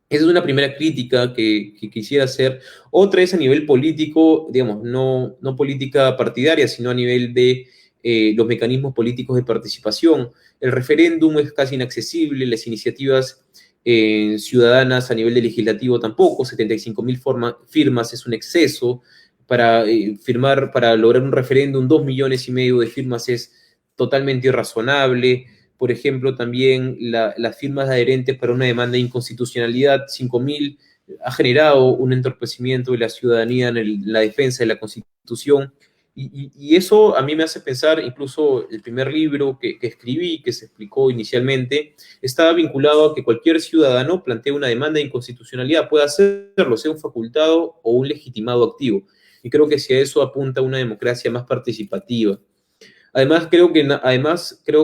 Esa es una primera crítica que quisiera hacer. Otra es a nivel político, digamos, no política partidaria, sino a nivel de los mecanismos políticos de participación. El referéndum es casi inaccesible, las iniciativas ciudadanas a nivel de legislativo tampoco, 75.000 firmas es un exceso. Para firmar, para lograr un referéndum, 2,5 millones de firmas es totalmente irrazonable. Por ejemplo, también las firmas adherentes para una demanda de inconstitucionalidad, 5.000, ha generado un entorpecimiento de la ciudadanía en la defensa de la Constitución. Y eso a mí me hace pensar, incluso el primer libro que escribí, que se explicó inicialmente, estaba vinculado a que cualquier ciudadano plantee una demanda de inconstitucionalidad, pueda hacerlo, sea un facultado o un legitimado activo. Y creo que hacia eso apunta una democracia más participativa. Además, creo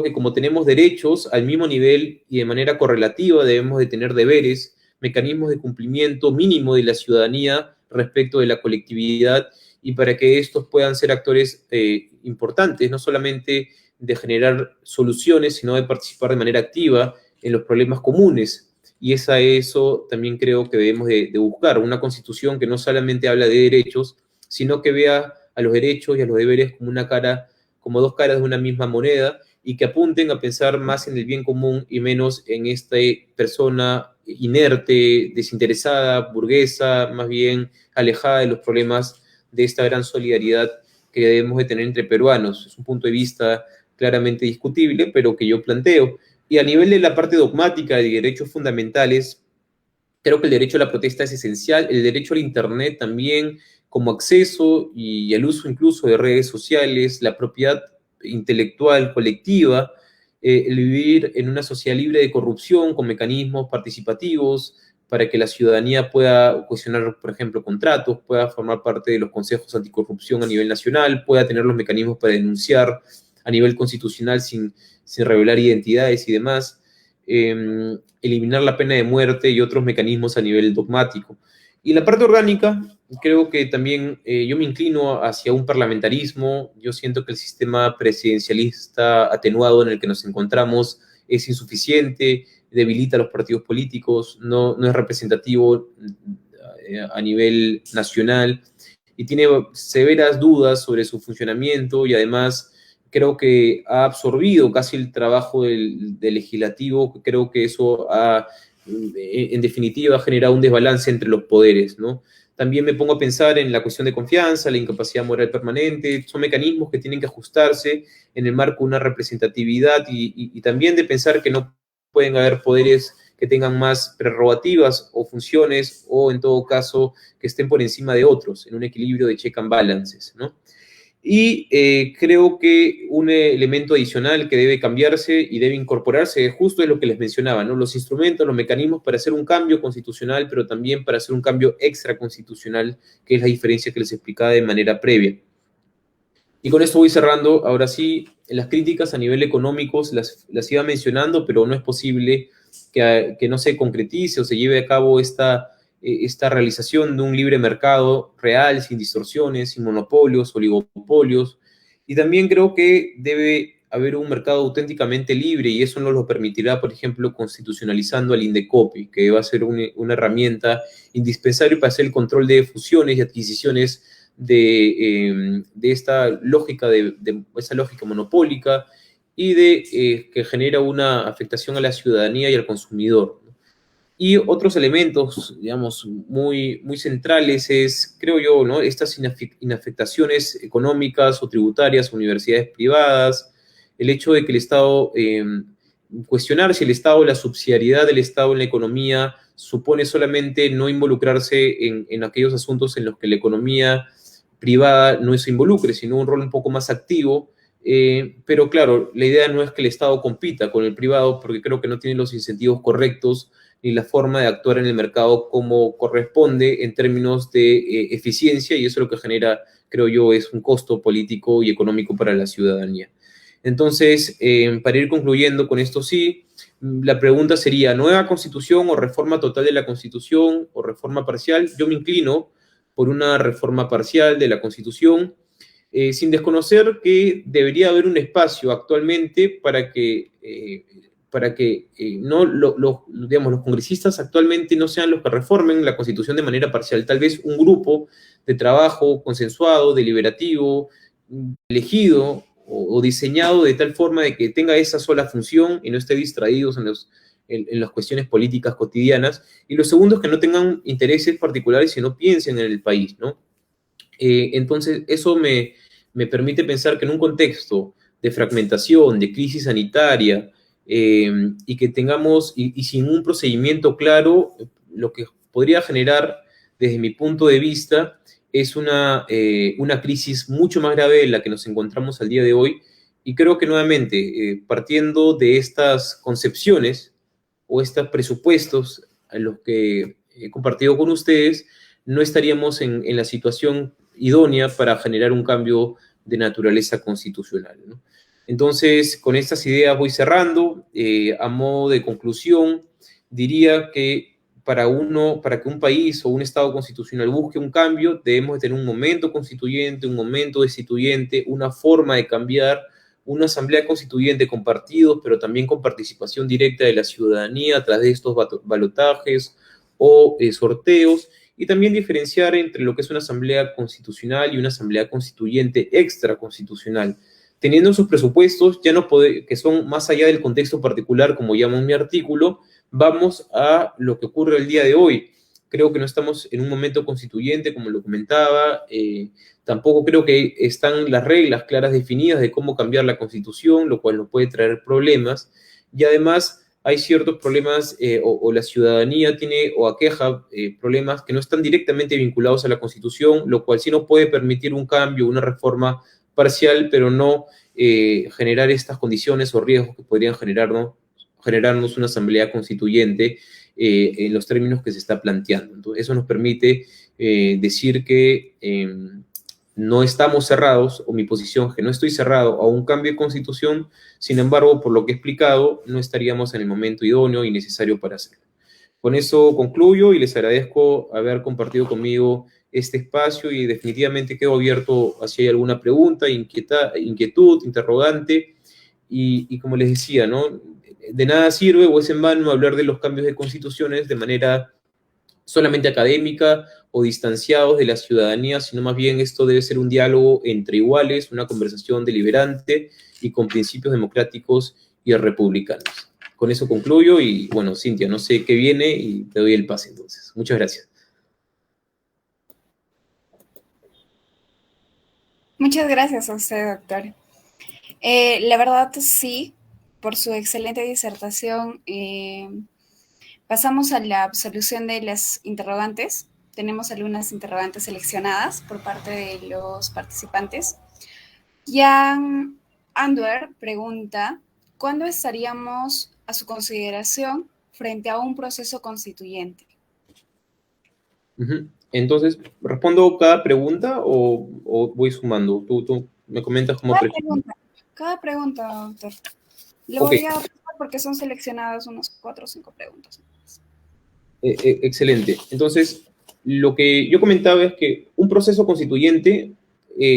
que como tenemos derechos al mismo nivel y de manera correlativa, debemos de tener deberes, mecanismos de cumplimiento mínimo de la ciudadanía respecto de la colectividad, y para que estos puedan ser actores importantes, no solamente de generar soluciones, sino de participar de manera activa en los problemas comunes. Y eso también creo que debemos de buscar, una constitución que no solamente habla de derechos, sino que vea a los derechos y a los deberes como dos caras de una misma moneda, y que apunten a pensar más en el bien común y menos en esta persona inerte, desinteresada, burguesa, más bien alejada de los problemas de esta gran solidaridad que debemos de tener entre peruanos. Es un punto de vista claramente discutible, pero que yo planteo. Y a nivel de la parte dogmática de derechos fundamentales, creo que el derecho a la protesta es esencial, el derecho al Internet también, como acceso y el uso incluso de redes sociales, la propiedad intelectual colectiva, el vivir en una sociedad libre de corrupción, con mecanismos participativos, para que la ciudadanía pueda cuestionar, por ejemplo, contratos, pueda formar parte de los consejos anticorrupción a nivel nacional, pueda tener los mecanismos para denunciar a nivel constitucional sin revelar identidades y demás, eliminar la pena de muerte y otros mecanismos a nivel dogmático. Y la parte orgánica, creo que también yo me inclino hacia un parlamentarismo. Yo siento que el sistema presidencialista atenuado en el que nos encontramos es insuficiente, debilita a los partidos políticos, no es representativo a nivel nacional, y tiene severas dudas sobre su funcionamiento, y además creo que ha absorbido casi el trabajo del legislativo. Creo que eso en definitiva, ha generado un desbalance entre los poderes, ¿no? También me pongo a pensar en la cuestión de confianza, la incapacidad moral permanente. Son mecanismos que tienen que ajustarse en el marco de una representatividad, y también de pensar que no pueden haber poderes que tengan más prerrogativas o funciones, o en todo caso que estén por encima de otros, en un equilibrio de check and balances, ¿no? Y creo que un elemento adicional que debe cambiarse y debe incorporarse justo es lo que les mencionaba, ¿no? Los instrumentos, los mecanismos para hacer un cambio constitucional, pero también para hacer un cambio extraconstitucional, que es la diferencia que les explicaba de manera previa. Y con esto voy cerrando. Ahora sí, las críticas a nivel económico las iba mencionando, pero no es posible que no se concretice o se lleve a cabo esta realización de un libre mercado real, sin distorsiones, sin monopolios, oligopolios. Y también creo que debe haber un mercado auténticamente libre, y eso nos lo permitirá, por ejemplo, constitucionalizando al Indecopi, que va a ser una herramienta indispensable para hacer el control de fusiones y adquisiciones de esta lógica, esa lógica monopólica, y que genera una afectación a la ciudadanía y al consumidor. Y otros elementos, digamos, muy centrales es, creo yo, ¿no?, estas inafectaciones económicas o tributarias a universidades privadas, el hecho de que el Estado, cuestionar si el Estado, la subsidiariedad del Estado en la economía supone solamente no involucrarse en aquellos asuntos en los que la economía privada no se involucre, sino un rol un poco más activo. Pero claro, la idea no es que el Estado compita con el privado, porque creo que no tiene los incentivos correctos ni la forma de actuar en el mercado como corresponde en términos de eficiencia, y eso lo que genera, creo yo, es un costo político y económico para la ciudadanía. Entonces, para ir concluyendo con esto, sí, la pregunta sería: ¿nueva constitución o reforma total de la constitución o reforma parcial? Yo me inclino por una reforma parcial de la constitución, sin desconocer que debería haber un espacio actualmente para que para que no digamos, los congresistas actualmente no sean los que reformen la Constitución de manera parcial. Tal vez un grupo de trabajo consensuado, deliberativo, elegido o diseñado de tal forma de que tenga esa sola función y no esté distraídos en las cuestiones políticas cotidianas. Y lo segundo es que no tengan intereses particulares y no piensen en el país, ¿no? Entonces, eso me permite pensar que en un contexto de fragmentación, de crisis sanitaria, y que tengamos, y sin un procedimiento claro, lo que podría generar, desde mi punto de vista, es una crisis mucho más grave de la que nos encontramos al día de hoy. Y creo que nuevamente, partiendo de estas concepciones o estos presupuestos a los que he compartido con ustedes, no estaríamos en la situación idónea para generar un cambio de naturaleza constitucional, ¿no? Entonces, con estas ideas voy cerrando. A modo de conclusión, diría que para que un país o un Estado constitucional busque un cambio, debemos de tener un momento constituyente, un momento destituyente, una forma de cambiar, una asamblea constituyente con partidos, pero también con participación directa de la ciudadanía a través de estos balotajes o sorteos, y también diferenciar entre lo que es una asamblea constitucional y una asamblea constituyente extraconstitucional, teniendo sus presupuestos ya no que son más allá del contexto particular, como llamo en mi artículo. Vamos a lo que ocurre el día de hoy. Creo que no estamos en un momento constituyente, como lo comentaba. Tampoco creo que están las reglas claras definidas de cómo cambiar la Constitución, lo cual nos puede traer problemas. Y además hay ciertos problemas, o la ciudadanía tiene o aqueja problemas que no están directamente vinculados a la Constitución, lo cual sí nos puede permitir un cambio, una reforma parcial, pero no generar estas condiciones o riesgos que podrían generarnos una asamblea constituyente en los términos que se está planteando. Entonces, eso nos permite decir que no estamos cerrados, o mi posición es que no estoy cerrado a un cambio de constitución. Sin embargo, por lo que he explicado, no estaríamos en el momento idóneo y necesario para hacerlo. Con eso concluyo y les agradezco haber compartido conmigo este espacio, y definitivamente quedo abierto a si hay alguna pregunta, inquietud, interrogante, y como les decía, ¿no? De nada sirve o es en vano hablar de los cambios de constituciones de manera solamente académica o distanciados de la ciudadanía, sino más bien esto debe ser un diálogo entre iguales, una conversación deliberante y con principios democráticos y republicanos. Con eso concluyo y, bueno, Cintia, no sé qué viene y te doy el pase entonces. Muchas gracias. Muchas gracias a usted, doctor. La verdad, sí, por su excelente disertación. Pasamos a la absolución de las interrogantes. Tenemos algunas interrogantes seleccionadas por parte de los participantes. Jan Andwer pregunta, ¿cuándo estaríamos a su consideración frente a un proceso constituyente? Entonces, ¿respondo cada pregunta o voy sumando? Tú me comentas cómo prefieres. Cada pregunta, doctor. Le Okay. voy a pasar porque son seleccionadas unas 4 o 5 preguntas. Excelente. Entonces, lo que yo comentaba es que un proceso constituyente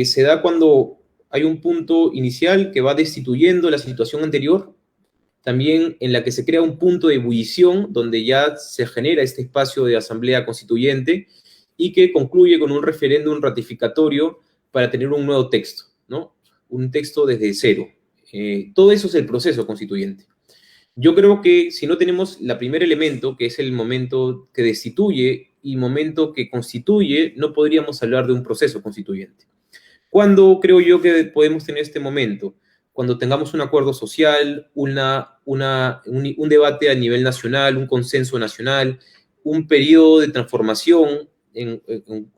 se da cuando hay un punto inicial que va destituyendo la situación anterior, también en la que se crea un punto de ebullición donde ya se genera este espacio de asamblea constituyente y que concluye con un referéndum ratificatorio para tener un nuevo texto, ¿no? Un texto desde cero. Todo eso es el proceso constituyente. Yo creo que si no tenemos el primer elemento, que es el momento que destituye y momento que constituye, no podríamos hablar de un proceso constituyente. ¿Cuándo creo yo que podemos tener este momento? Cuando tengamos un acuerdo social, un debate a nivel nacional, un consenso nacional, un periodo de transformación en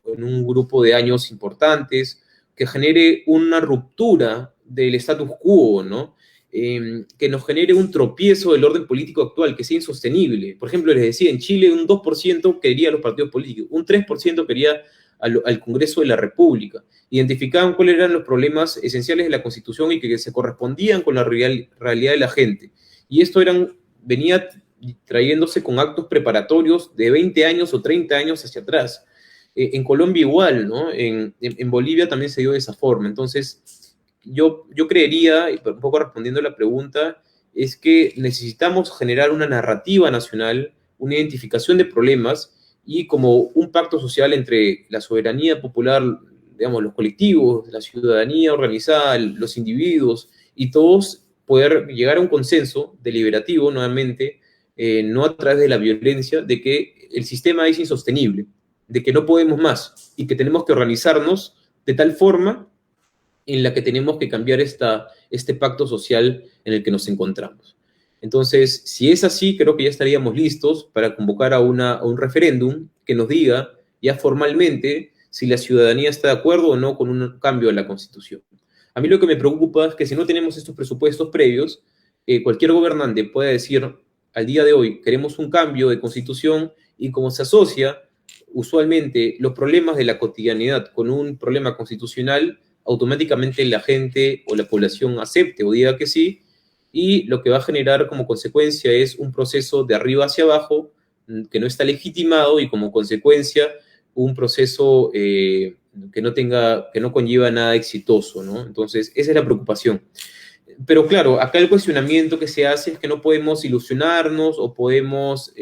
un grupo de años importantes, que genere una ruptura del status quo, ¿no? Que nos genere un tropiezo del orden político actual, que sea insostenible. Por ejemplo, les decía, en Chile un 2% quería a los partidos políticos, un 3% quería al Congreso de la República. Identificaban cuáles eran los problemas esenciales de la Constitución y que se correspondían con la realidad de la gente. Y esto venía trayéndose con actos preparatorios de 20 años o 30 años hacia atrás. En Colombia igual, ¿no? En Bolivia también se dio de esa forma. Entonces, yo creería, y un poco respondiendo a la pregunta, es que necesitamos generar una narrativa nacional, una identificación de problemas y como un pacto social entre la soberanía popular, digamos, los colectivos, la ciudadanía organizada, los individuos y todos poder llegar a un consenso deliberativo nuevamente, no a través de la violencia, de que el sistema es insostenible, de que no podemos más y que tenemos que organizarnos de tal forma en la que tenemos que cambiar este pacto social en el que nos encontramos. Entonces, si es así, creo que ya estaríamos listos para convocar a un referéndum que nos diga ya formalmente si la ciudadanía está de acuerdo o no con un cambio a la Constitución. A mí lo que me preocupa es que si no tenemos estos presupuestos previos, cualquier gobernante puede decir al día de hoy queremos un cambio de Constitución y como se asocia usualmente los problemas de la cotidianidad con un problema constitucional, automáticamente la gente o la población acepte o diga que sí, y lo que va a generar como consecuencia es un proceso de arriba hacia abajo que no está legitimado y como consecuencia un proceso que no conlleva nada exitoso, ¿no? Entonces, esa es la preocupación. Pero claro, acá el cuestionamiento que se hace es que no podemos ilusionarnos o podemos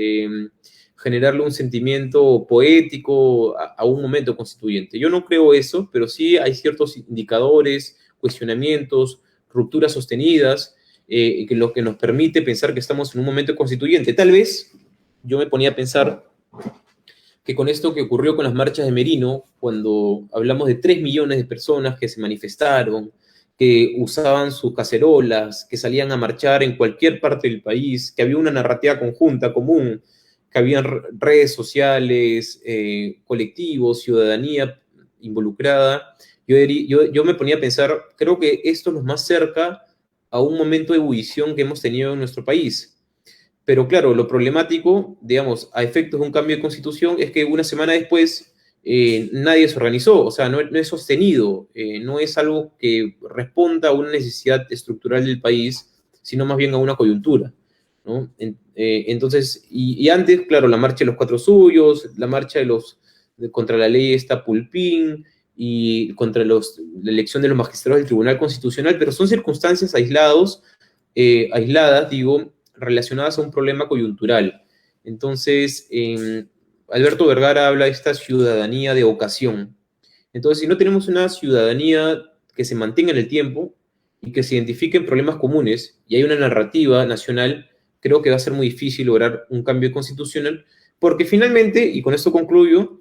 generarle un sentimiento poético a un momento constituyente. Yo no creo eso, pero sí hay ciertos indicadores, cuestionamientos, rupturas sostenidas, que lo que nos permite pensar que estamos en un momento constituyente. Tal vez yo me ponía a pensar que con esto que ocurrió con las marchas de Merino, cuando hablamos de 3 millones de personas que se manifestaron, que usaban sus cacerolas, que salían a marchar en cualquier parte del país, que había una narrativa conjunta, común, que había redes sociales, colectivos, ciudadanía involucrada. Yo me ponía a pensar, creo que esto nos más cerca a un momento de ebullición que hemos tenido en nuestro país. Pero claro, lo problemático, digamos, a efectos de un cambio de constitución, es que una semana después nadie se organizó, o sea, no es sostenido, no es algo que responda a una necesidad estructural del país, sino más bien a una coyuntura, ¿no? Entonces, y antes, claro, la marcha de los cuatro suyos, la marcha contra la ley esta Pulpín, y contra la elección de los magistrados del Tribunal Constitucional, pero son circunstancias aisladas, digo, relacionadas a un problema coyuntural. Entonces, Alberto Vergara habla de esta ciudadanía de ocasión. Entonces, si no tenemos una ciudadanía que se mantenga en el tiempo y que se identifiquen problemas comunes y hay una narrativa nacional, creo que va a ser muy difícil lograr un cambio constitucional, porque finalmente, y con esto concluyo,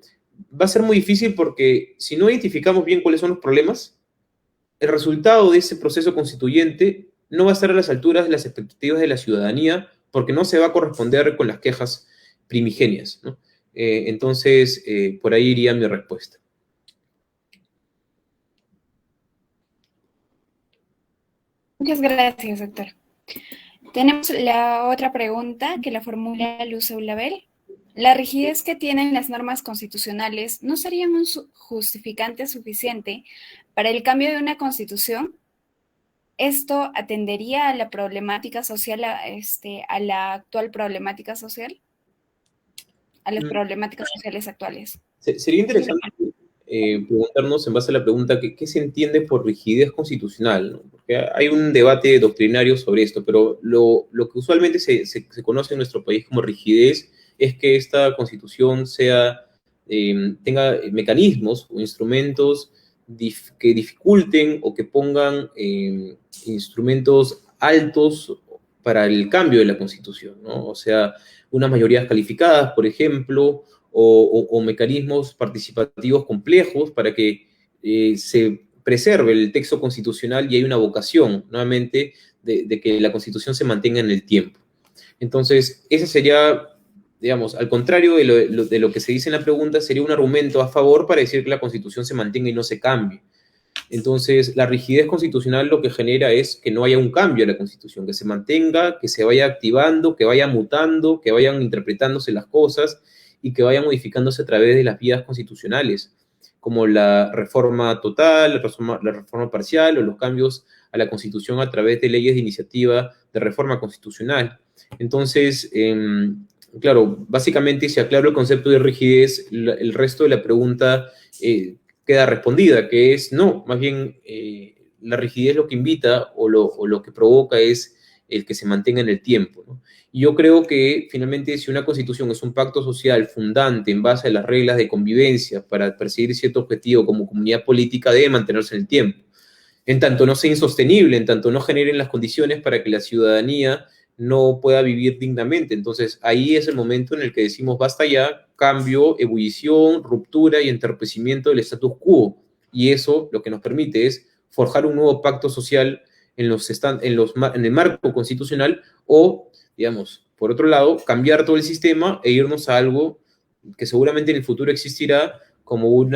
va a ser muy difícil porque si no identificamos bien cuáles son los problemas, el resultado de ese proceso constituyente no va a estar a las alturas de las expectativas de la ciudadanía porque no se va a corresponder con las quejas primigenias, ¿no? Entonces, por ahí iría mi respuesta. Muchas gracias, doctor. Tenemos la otra pregunta que la formula Luz Eulabel. ¿La rigidez que tienen las normas constitucionales no sería un justificante suficiente para el cambio de una constitución? ¿Esto atendería a la problemática social, a la actual problemática social? A las problemáticas sociales actuales. Sería interesante preguntarnos en base a la pregunta ¿qué se entiende por rigidez constitucional? ¿No? Porque hay un debate doctrinario sobre esto, pero lo que usualmente se conoce en nuestro país como rigidez es que esta constitución tenga mecanismos o instrumentos que dificulten o que pongan instrumentos altos para el cambio de la constitución, ¿no? O sea, unas mayorías calificadas, por ejemplo, o mecanismos participativos complejos para que se preserve el texto constitucional y hay una vocación, nuevamente, de que la Constitución se mantenga en el tiempo. Entonces, ese sería, digamos, al contrario de lo que se dice en la pregunta, sería un argumento a favor para decir que la Constitución se mantenga y no se cambie. Entonces, la rigidez constitucional lo que genera es que no haya un cambio a la Constitución, que se mantenga, que se vaya activando, que vaya mutando, que vayan interpretándose las cosas y que vaya modificándose a través de las vías constitucionales, como la reforma total, la reforma parcial o los cambios a la Constitución a través de leyes de iniciativa de reforma constitucional. Entonces, claro, básicamente si aclaro el concepto de rigidez, el resto de la pregunta queda respondida, que es no, más bien la rigidez lo que invita o lo que provoca es el que se mantenga en el tiempo, ¿no? Y yo creo que finalmente si una constitución es un pacto social fundante en base a las reglas de convivencia para perseguir cierto objetivo como comunidad política, debe mantenerse en el tiempo. En tanto no sea insostenible, en tanto no generen las condiciones para que la ciudadanía no pueda vivir dignamente. Entonces, ahí es el momento en el que decimos, basta ya, cambio, ebullición, ruptura y entorpecimiento del status quo. Y eso lo que nos permite es forjar un nuevo pacto social en el marco constitucional o, digamos, por otro lado, cambiar todo el sistema e irnos a algo que seguramente en el futuro existirá como un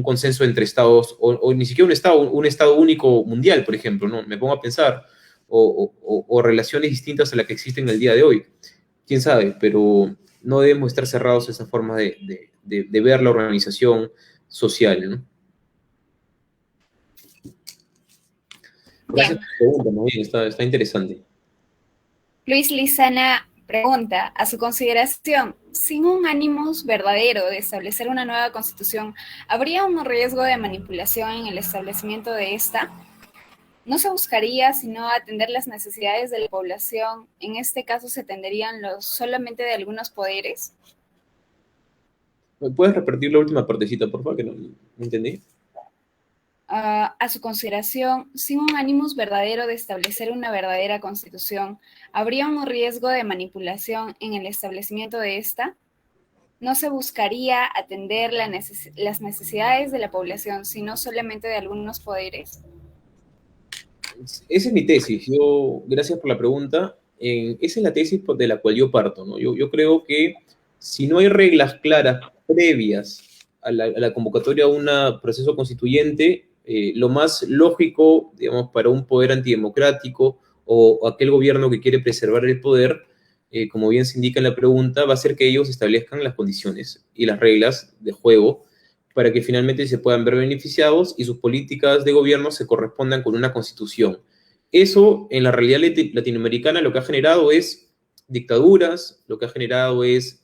consenso entre estados, o ni siquiera un estado único mundial, por ejemplo, ¿no? Me pongo a pensar, o relaciones distintas a las que existen el día de hoy. Quién sabe, pero no debemos estar cerrados a esa forma de ver la organización social, ¿no? Gracias Bien. por la pregunta, muy bien, está interesante. Luis Lizana pregunta, a su consideración, sin un ánimos verdadero de establecer una nueva constitución, ¿habría un riesgo de manipulación en el establecimiento de esta? ¿No se buscaría sino atender las necesidades de la población? En este caso, ¿se atenderían solamente de algunos poderes? ¿Puedes repetir la última partecita, por favor, que no entendí? A su consideración, sin un ánimos verdadero de establecer una verdadera constitución, ¿habría un riesgo de manipulación en el establecimiento de esta? ¿No se buscaría atender las necesidades de la población, sino solamente de algunos poderes? Esa es mi tesis. Gracias por la pregunta. Esa es la tesis de la cual yo parto, ¿no? Yo creo que si no hay reglas claras previas a la convocatoria a un proceso constituyente, lo más lógico, digamos, para un poder antidemocrático o aquel gobierno que quiere preservar el poder, como bien se indica en la pregunta, va a ser que ellos establezcan las condiciones y las reglas de juego para que finalmente se puedan ver beneficiados y sus políticas de gobierno se correspondan con una constitución. Eso, en la realidad latinoamericana, lo que ha generado es dictaduras, lo que ha generado es,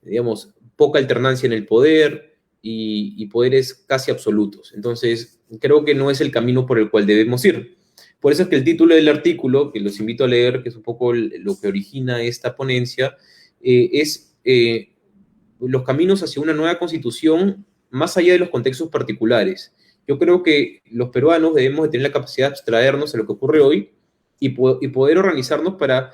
digamos, poca alternancia en el poder y poderes casi absolutos. Entonces, creo que no es el camino por el cual debemos ir. Por eso es que el título del artículo, que los invito a leer, que es un poco lo que origina esta ponencia, es los caminos hacia una nueva constitución más allá de los contextos particulares. Yo creo que los peruanos debemos de tener la capacidad de abstraernos de lo que ocurre hoy y poder organizarnos para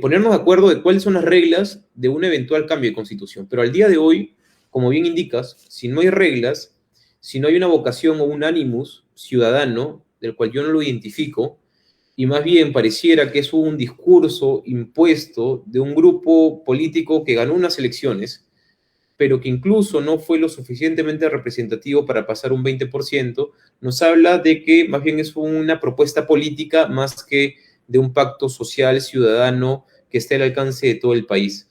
ponernos de acuerdo de cuáles son las reglas de un eventual cambio de constitución. Pero al día de hoy, como bien indicas, si no hay reglas, si no hay una vocación o un animus ciudadano, del cual yo no lo identifico, y más bien pareciera que es un discurso impuesto de un grupo político que ganó unas elecciones, pero que incluso no fue lo suficientemente representativo para pasar un 20%, nos habla de que más bien es una propuesta política más que de un pacto social ciudadano que esté al alcance de todo el país.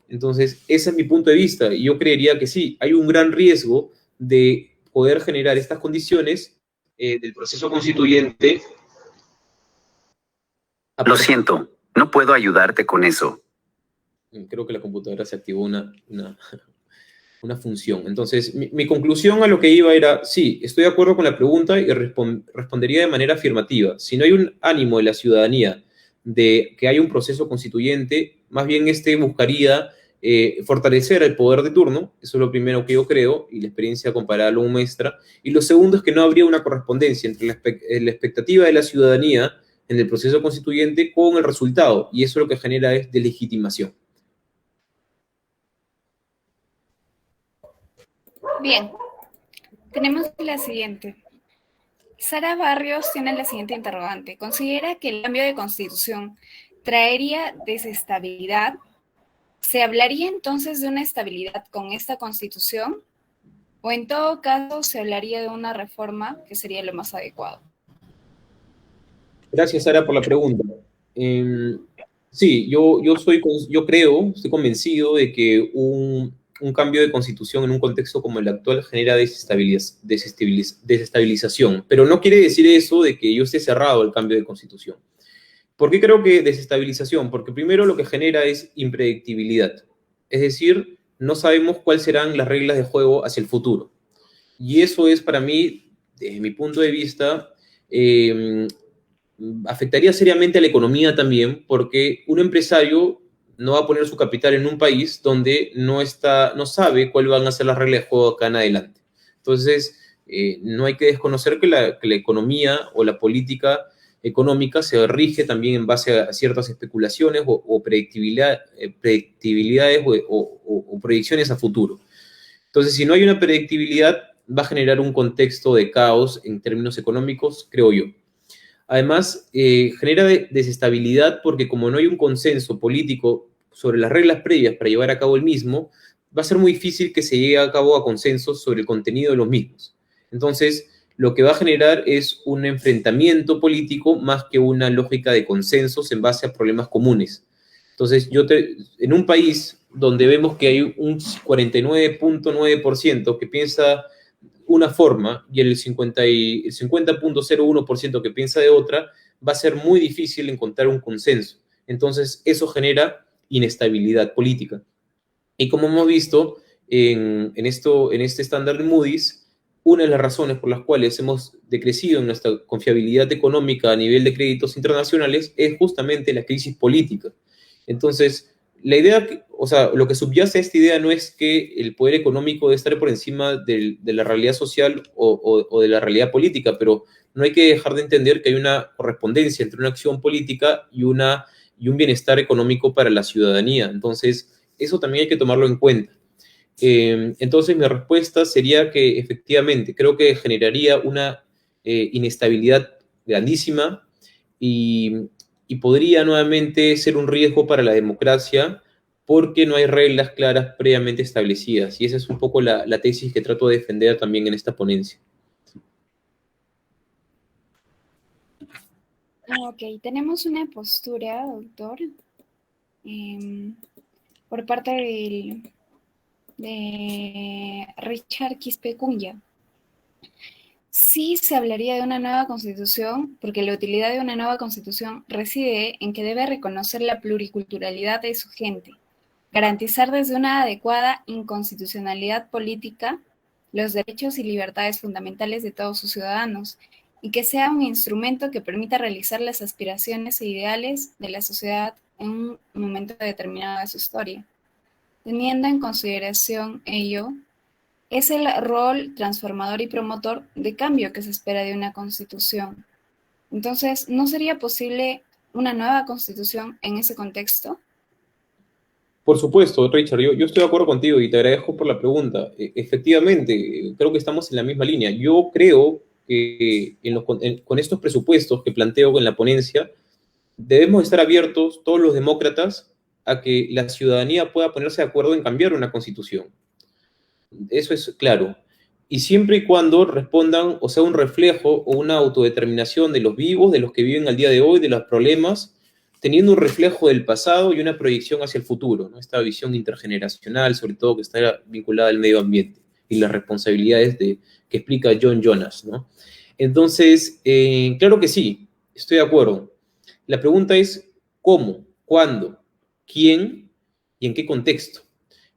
Entonces, ese es mi punto de vista, y yo creería que sí, hay un gran riesgo de poder generar estas condiciones del proceso constituyente. Lo siento, no puedo ayudarte con eso. Creo que la computadora se activó una función. Entonces, mi conclusión a lo que iba era, sí, estoy de acuerdo con la pregunta y respondería de manera afirmativa. Si no hay un ánimo de la ciudadanía de que haya un proceso constituyente, más bien buscaría fortalecer el poder de turno, eso es lo primero que yo creo, y la experiencia comparada lo muestra. Y lo segundo es que no habría una correspondencia entre la expectativa de la ciudadanía en el proceso constituyente con el resultado, y eso lo que genera es delegitimación. Bien, tenemos la siguiente. Sara Barrios tiene la siguiente interrogante. ¿Considera que el cambio de constitución traería desestabilidad? ¿Se hablaría entonces de una estabilidad con esta constitución? ¿O en todo caso se hablaría de una reforma que sería lo más adecuado? Gracias, Sara, por la pregunta. Sí, yo creo, estoy convencido de que un cambio de constitución en un contexto como el actual genera desestabilización, pero no quiere decir eso de que yo esté cerrado al cambio de constitución. ¿Por qué creo que desestabilización? Porque primero lo que genera es impredictibilidad, es decir, no sabemos cuáles serán las reglas de juego hacia el futuro. Y eso es para mí, desde mi punto de vista, afectaría seriamente a la economía también, porque un empresario no va a poner su capital en un país donde no sabe cuáles van a ser las reglas de juego acá en adelante. Entonces, no hay que desconocer que la economía o la política económica se rige también en base a ciertas especulaciones o predictibilidades o proyecciones a futuro. Entonces, si no hay una predictibilidad, va a generar un contexto de caos en términos económicos, creo yo. Además, genera desestabilidad porque como no hay un consenso político sobre las reglas previas para llevar a cabo el mismo, va a ser muy difícil que se llegue a cabo a consensos sobre el contenido de los mismos. Entonces, lo que va a generar es un enfrentamiento político más que una lógica de consensos en base a problemas comunes. Entonces, en un país donde vemos que hay un 49.9% que piensa una forma y el 50.01% que piensa de otra, va a ser muy difícil encontrar un consenso. Entonces, eso genera inestabilidad política. Y como hemos visto en este estándar de Moody's, una de las razones por las cuales hemos decrecido en nuestra confiabilidad económica a nivel de créditos internacionales es justamente la crisis política. Entonces, la idea, o sea, lo que subyace a esta idea no es que el poder económico debe estar por encima de la realidad social o de la realidad política, pero no hay que dejar de entender que hay una correspondencia entre una acción política y un bienestar económico para la ciudadanía. Entonces, eso también hay que tomarlo en cuenta. Entonces, mi respuesta sería que efectivamente creo que generaría una inestabilidad grandísima y podría nuevamente ser un riesgo para la democracia porque no hay reglas claras previamente establecidas. Y esa es un poco la tesis que trato de defender también en esta ponencia. Ok, tenemos una postura, doctor, por parte de Richard Quispe Cunha. Sí se hablaría de una nueva constitución, porque la utilidad de una nueva constitución reside en que debe reconocer la pluriculturalidad de su gente, garantizar desde una adecuada inconstitucionalidad política los derechos y libertades fundamentales de todos sus ciudadanos, y que sea un instrumento que permita realizar las aspiraciones e ideales de la sociedad en un momento determinado de su historia. Teniendo en consideración ello, es el rol transformador y promotor de cambio que se espera de una constitución. Entonces, ¿no sería posible una nueva constitución en ese contexto? Por supuesto, Richard, yo estoy de acuerdo contigo y te agradezco por la pregunta. Efectivamente, creo que estamos en la misma línea. Yo creo que con estos presupuestos que planteo en la ponencia, debemos estar abiertos, todos los demócratas, a que la ciudadanía pueda ponerse de acuerdo en cambiar una constitución. Eso es claro. Y siempre y cuando respondan, o sea, un reflejo o una autodeterminación de los vivos, de los que viven al día de hoy, de los problemas, teniendo un reflejo del pasado y una proyección hacia el futuro, ¿no? Esta visión intergeneracional, sobre todo que está vinculada al medio ambiente y las responsabilidades que explica John Jonas, ¿no? Entonces, claro que sí, estoy de acuerdo. La pregunta es ¿cómo? ¿Cuándo? ¿Quién? ¿Y en qué contexto?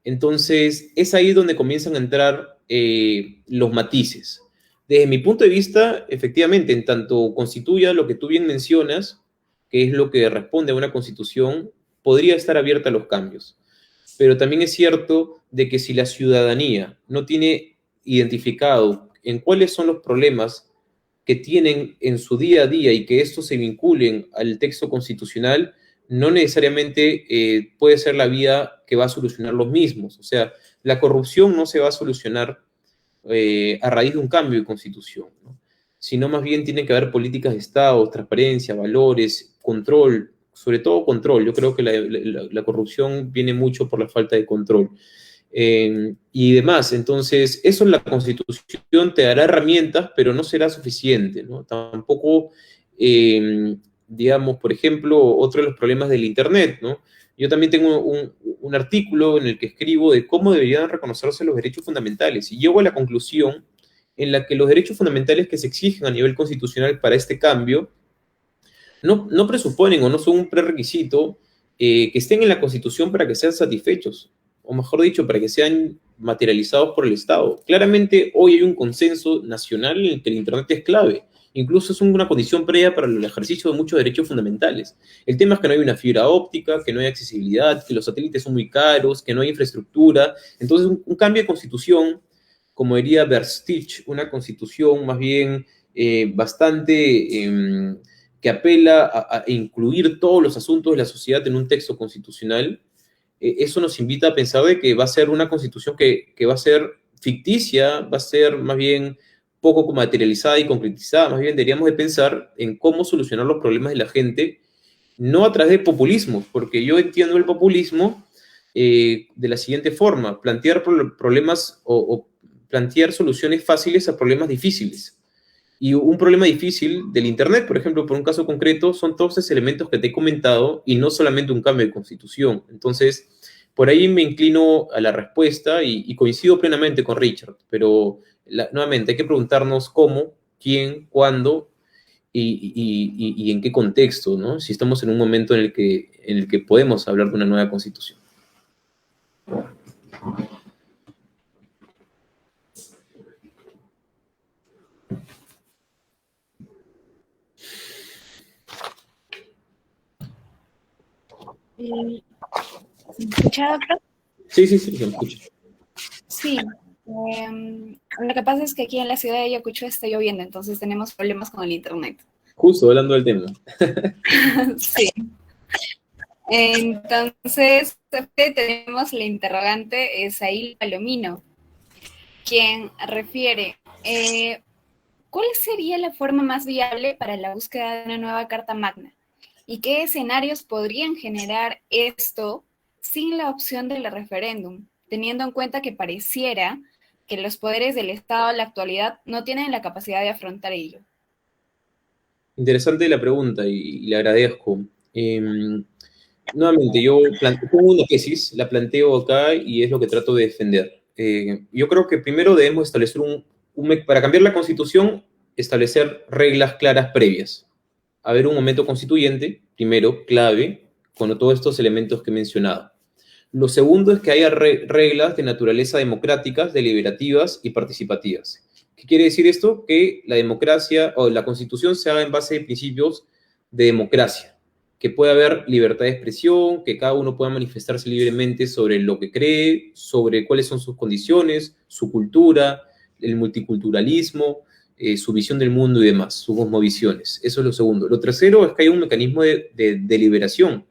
Entonces, es ahí donde comienzan a entrar los matices. Desde mi punto de vista, efectivamente, en tanto constituya lo que tú bien mencionas, que es lo que responde a una constitución, podría estar abierta a los cambios. Pero también es cierto de que si la ciudadanía no tiene identificado en cuáles son los problemas que tienen en su día a día y que estos se vinculen al texto constitucional, no necesariamente puede ser la vía que va a solucionar los mismos. O sea, la corrupción no se va a solucionar a raíz de un cambio de constitución, ¿no? Sino más bien tiene que haber políticas de Estado, transparencia, valores, control, sobre todo control. Yo creo que la corrupción viene mucho por la falta de control. Y demás. Entonces, eso en la Constitución te dará herramientas, pero no será suficiente, ¿no? Tampoco, digamos, por ejemplo, otro de los problemas del Internet, ¿no? Yo también tengo un artículo en el que escribo de cómo deberían reconocerse los derechos fundamentales y llego a la conclusión en la que los derechos fundamentales que se exigen a nivel constitucional para este cambio no presuponen o no son un prerequisito que estén en la Constitución para que sean satisfechos. o mejor dicho, para que sean materializados por el Estado. Claramente hoy hay un consenso nacional en el que el Internet es clave. Incluso es una condición previa para el ejercicio de muchos derechos fundamentales. El tema es que no hay una fibra óptica, que no hay accesibilidad, que los satélites son muy caros, que no hay infraestructura. Entonces, un cambio de constitución, como diría Verstich, una constitución más bien bastante que apela a incluir todos los asuntos de la sociedad en un texto constitucional, eso nos invita a pensar de que va a ser una constitución que va a ser ficticia, va a ser más bien poco materializada y concretizada. Más bien deberíamos de pensar en cómo solucionar los problemas de la gente, no a través de populismo, porque yo entiendo el populismo de la siguiente forma: plantear problemas o plantear soluciones fáciles a problemas difíciles. Y un problema difícil del Internet, por ejemplo, por un caso concreto, son todos esos elementos que te he comentado y no solamente un cambio de constitución. Entonces, por ahí me inclino a la respuesta y coincido plenamente con Richard, pero nuevamente hay que preguntarnos cómo, quién, cuándo y en qué contexto, ¿no? Si estamos en un momento en el que podemos hablar de una nueva constitución. ¿Se me escucha, doctor? Sí, se me escucha. Sí. Lo que pasa es que aquí en la ciudad de Ayacucho está lloviendo, entonces tenemos problemas con el internet. Justo hablando del tema. Sí. Entonces, tenemos la interrogante Esail Palomino, quien refiere, ¿cuál sería la forma más viable para la búsqueda de una nueva Carta Magna? ¿Y qué escenarios podrían generar esto sin la opción del referéndum, teniendo en cuenta que pareciera que los poderes del Estado en la actualidad no tienen la capacidad de afrontar ello? Interesante la pregunta y le agradezco. Nuevamente, yo tengo una tesis, la planteo acá y es lo que trato de defender. Yo creo que primero debemos establecer para cambiar la Constitución, establecer reglas claras previas. Haber un momento constituyente, primero, clave, con todos estos elementos que he mencionado. Lo segundo es que haya reglas de naturaleza democráticas, deliberativas y participativas. ¿Qué quiere decir esto? Que la democracia o la Constitución se haga en base de principios de democracia, que pueda haber libertad de expresión, que cada uno pueda manifestarse libremente sobre lo que cree, sobre cuáles son sus condiciones, su cultura, el multiculturalismo, su visión del mundo y demás, sus cosmovisiones. Eso es lo segundo. Lo tercero es que haya un mecanismo de deliberación,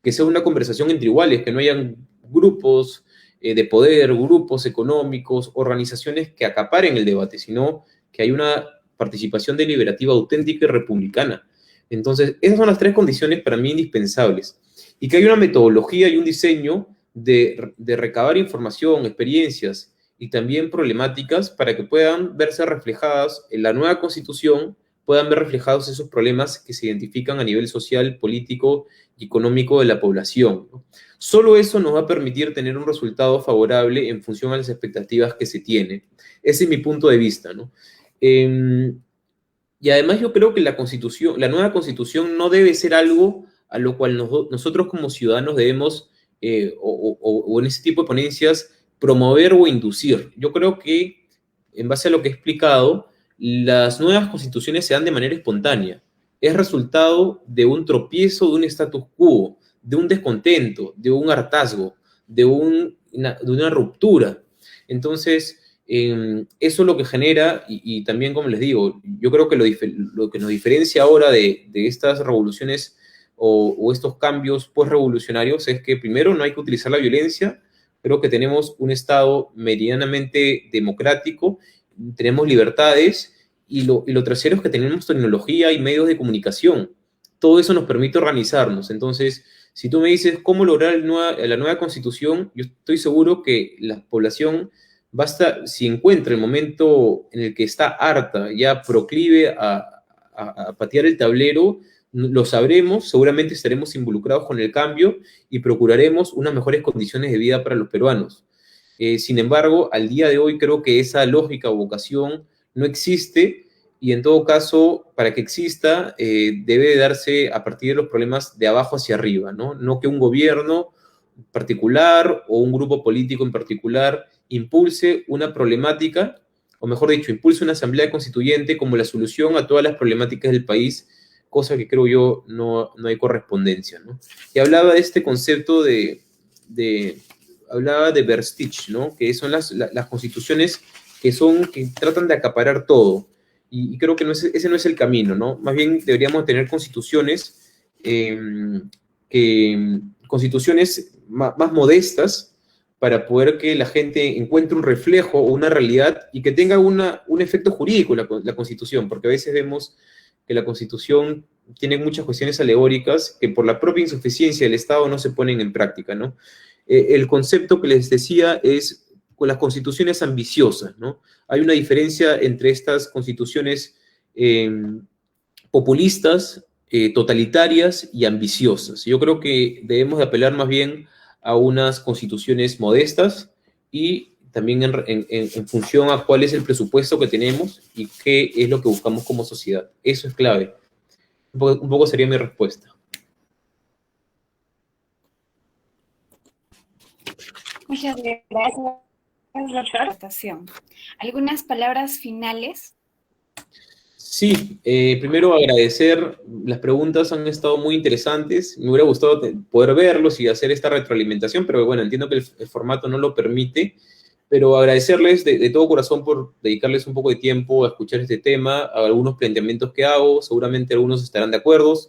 que sea una conversación entre iguales, que no hayan grupos de poder, grupos económicos, organizaciones que acaparen el debate, sino que hay una participación deliberativa auténtica y republicana. Entonces, esas son las tres condiciones para mí indispensables. Y que hay una metodología y un diseño de recabar información, experiencias y también problemáticas para que puedan verse reflejadas en la nueva Constitución, puedan ver reflejados esos problemas que se identifican a nivel social, político y económico de la población, ¿no? Solo eso nos va a permitir tener un resultado favorable en función a las expectativas que se tiene. Ese es mi punto de vista, ¿no? Y además yo creo que la nueva Constitución no debe ser algo a lo cual nosotros como ciudadanos debemos, o en ese tipo de ponencias, promover o inducir. Yo creo que, en base a lo que he explicado, las nuevas constituciones se dan de manera espontánea. Es resultado de un tropiezo, de un status quo, de un descontento, de un hartazgo, de una ruptura. Entonces, eso es lo que genera, y también, como les digo, yo creo que lo que nos diferencia ahora de estas revoluciones o estos cambios post-revolucionarios es que, primero, no hay que utilizar la violencia. Creo que tenemos un Estado medianamente democrático, tenemos libertades, y lo tercero es que tenemos tecnología y medios de comunicación. Todo eso nos permite organizarnos. Entonces, si tú me dices cómo lograr la nueva Constitución, yo estoy seguro que la población basta, si encuentra el momento en el que está harta, ya proclive a patear el tablero, lo sabremos, seguramente estaremos involucrados con el cambio y procuraremos unas mejores condiciones de vida para los peruanos. Sin embargo, al día de hoy creo que esa lógica o vocación no existe, y en todo caso, para que exista, debe darse a partir de los problemas de abajo hacia arriba, ¿no? No que un gobierno particular o un grupo político en particular impulse una problemática, o mejor dicho, impulse una asamblea constituyente como la solución a todas las problemáticas del país, cosa que creo yo no hay correspondencia, ¿no? Y hablaba de este concepto hablaba de Verstich, ¿no? Que son las constituciones que tratan de acaparar todo. Y creo que ese no es el camino, ¿no? Más bien deberíamos tener constituciones, constituciones más modestas para poder que la gente encuentre un reflejo o una realidad y que tenga un efecto jurídico la Constitución, porque a veces vemos que la Constitución tiene muchas cuestiones alegóricas que por la propia insuficiencia del Estado no se ponen en práctica, ¿no? El concepto que les decía es con las constituciones ambiciosas, ¿no? Hay una diferencia entre estas constituciones populistas, totalitarias y ambiciosas. Yo creo que debemos de apelar más bien a unas constituciones modestas y también en función a cuál es el presupuesto que tenemos y qué es lo que buscamos como sociedad. Eso es clave. Un poco sería mi respuesta. Muchas gracias, doctor. ¿Algunas palabras finales? Sí, primero agradecer, las preguntas han estado muy interesantes, me hubiera gustado poder verlos y hacer esta retroalimentación, pero bueno, entiendo que el formato no lo permite, pero agradecerles de todo corazón por dedicarles un poco de tiempo a escuchar este tema, a algunos planteamientos que hago, seguramente algunos estarán de acuerdo,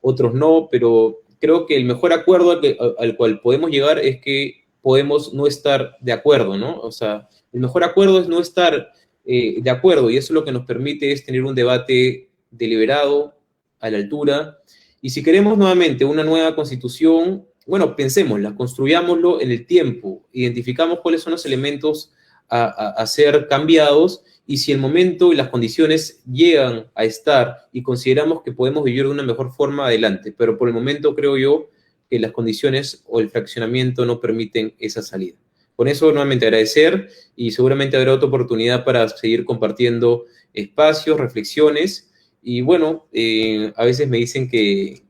otros no, pero creo que el mejor acuerdo al cual podemos llegar es que podemos no estar de acuerdo, ¿no? O sea, el mejor acuerdo es no estar de acuerdo, y eso lo que nos permite es tener un debate deliberado, a la altura, y si queremos nuevamente una nueva constitución, bueno, pensémosla, construyámoslo en el tiempo, identificamos cuáles son los elementos a ser cambiados, y si el momento y las condiciones llegan a estar y consideramos que podemos vivir de una mejor forma, adelante, pero por el momento creo yo que las condiciones o el fraccionamiento no permiten esa salida. Con eso, nuevamente agradecer y seguramente habrá otra oportunidad para seguir compartiendo espacios, reflexiones. Y bueno, a veces me dicen que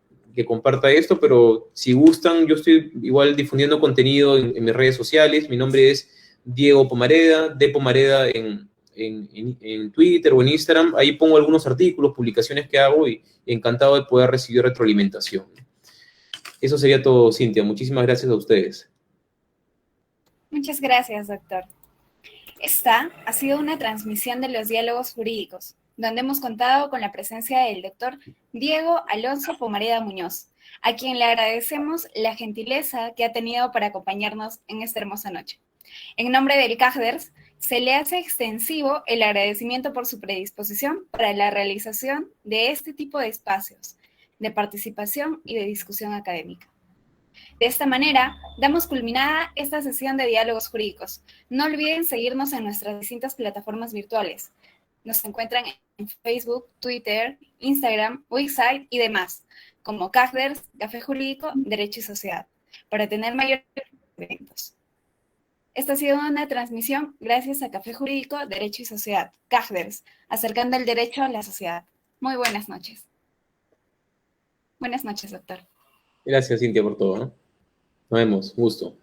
comparta esto, pero si gustan, yo estoy igual difundiendo contenido en mis redes sociales. Mi nombre es Diego Pomareda, de Pomareda en Twitter o en Instagram. Ahí pongo algunos artículos, publicaciones que hago y encantado de poder recibir retroalimentación. Eso sería todo, Cintia. Muchísimas gracias a ustedes. Muchas gracias, doctor. Esta ha sido una transmisión de los diálogos jurídicos, donde hemos contado con la presencia del doctor Diego Alonso Pomareda Muñoz, a quien le agradecemos la gentileza que ha tenido para acompañarnos en esta hermosa noche. En nombre del CAGDERS, se le hace extensivo el agradecimiento por su predisposición para la realización de este tipo de espacios de participación y de discusión académica. De esta manera, damos culminada esta sesión de diálogos jurídicos. No olviden seguirnos en nuestras distintas plataformas virtuales. Nos encuentran en Facebook, Twitter, Instagram, website y demás, como CAGDERS, Café Jurídico, Derecho y Sociedad, para tener mayores eventos. Esta ha sido una transmisión gracias a Café Jurídico, Derecho y Sociedad, CAGDERS, acercando el derecho a la sociedad. Muy buenas noches. Buenas noches, doctor. Gracias, Cintia, por todo, ¿no? Nos vemos. Gusto.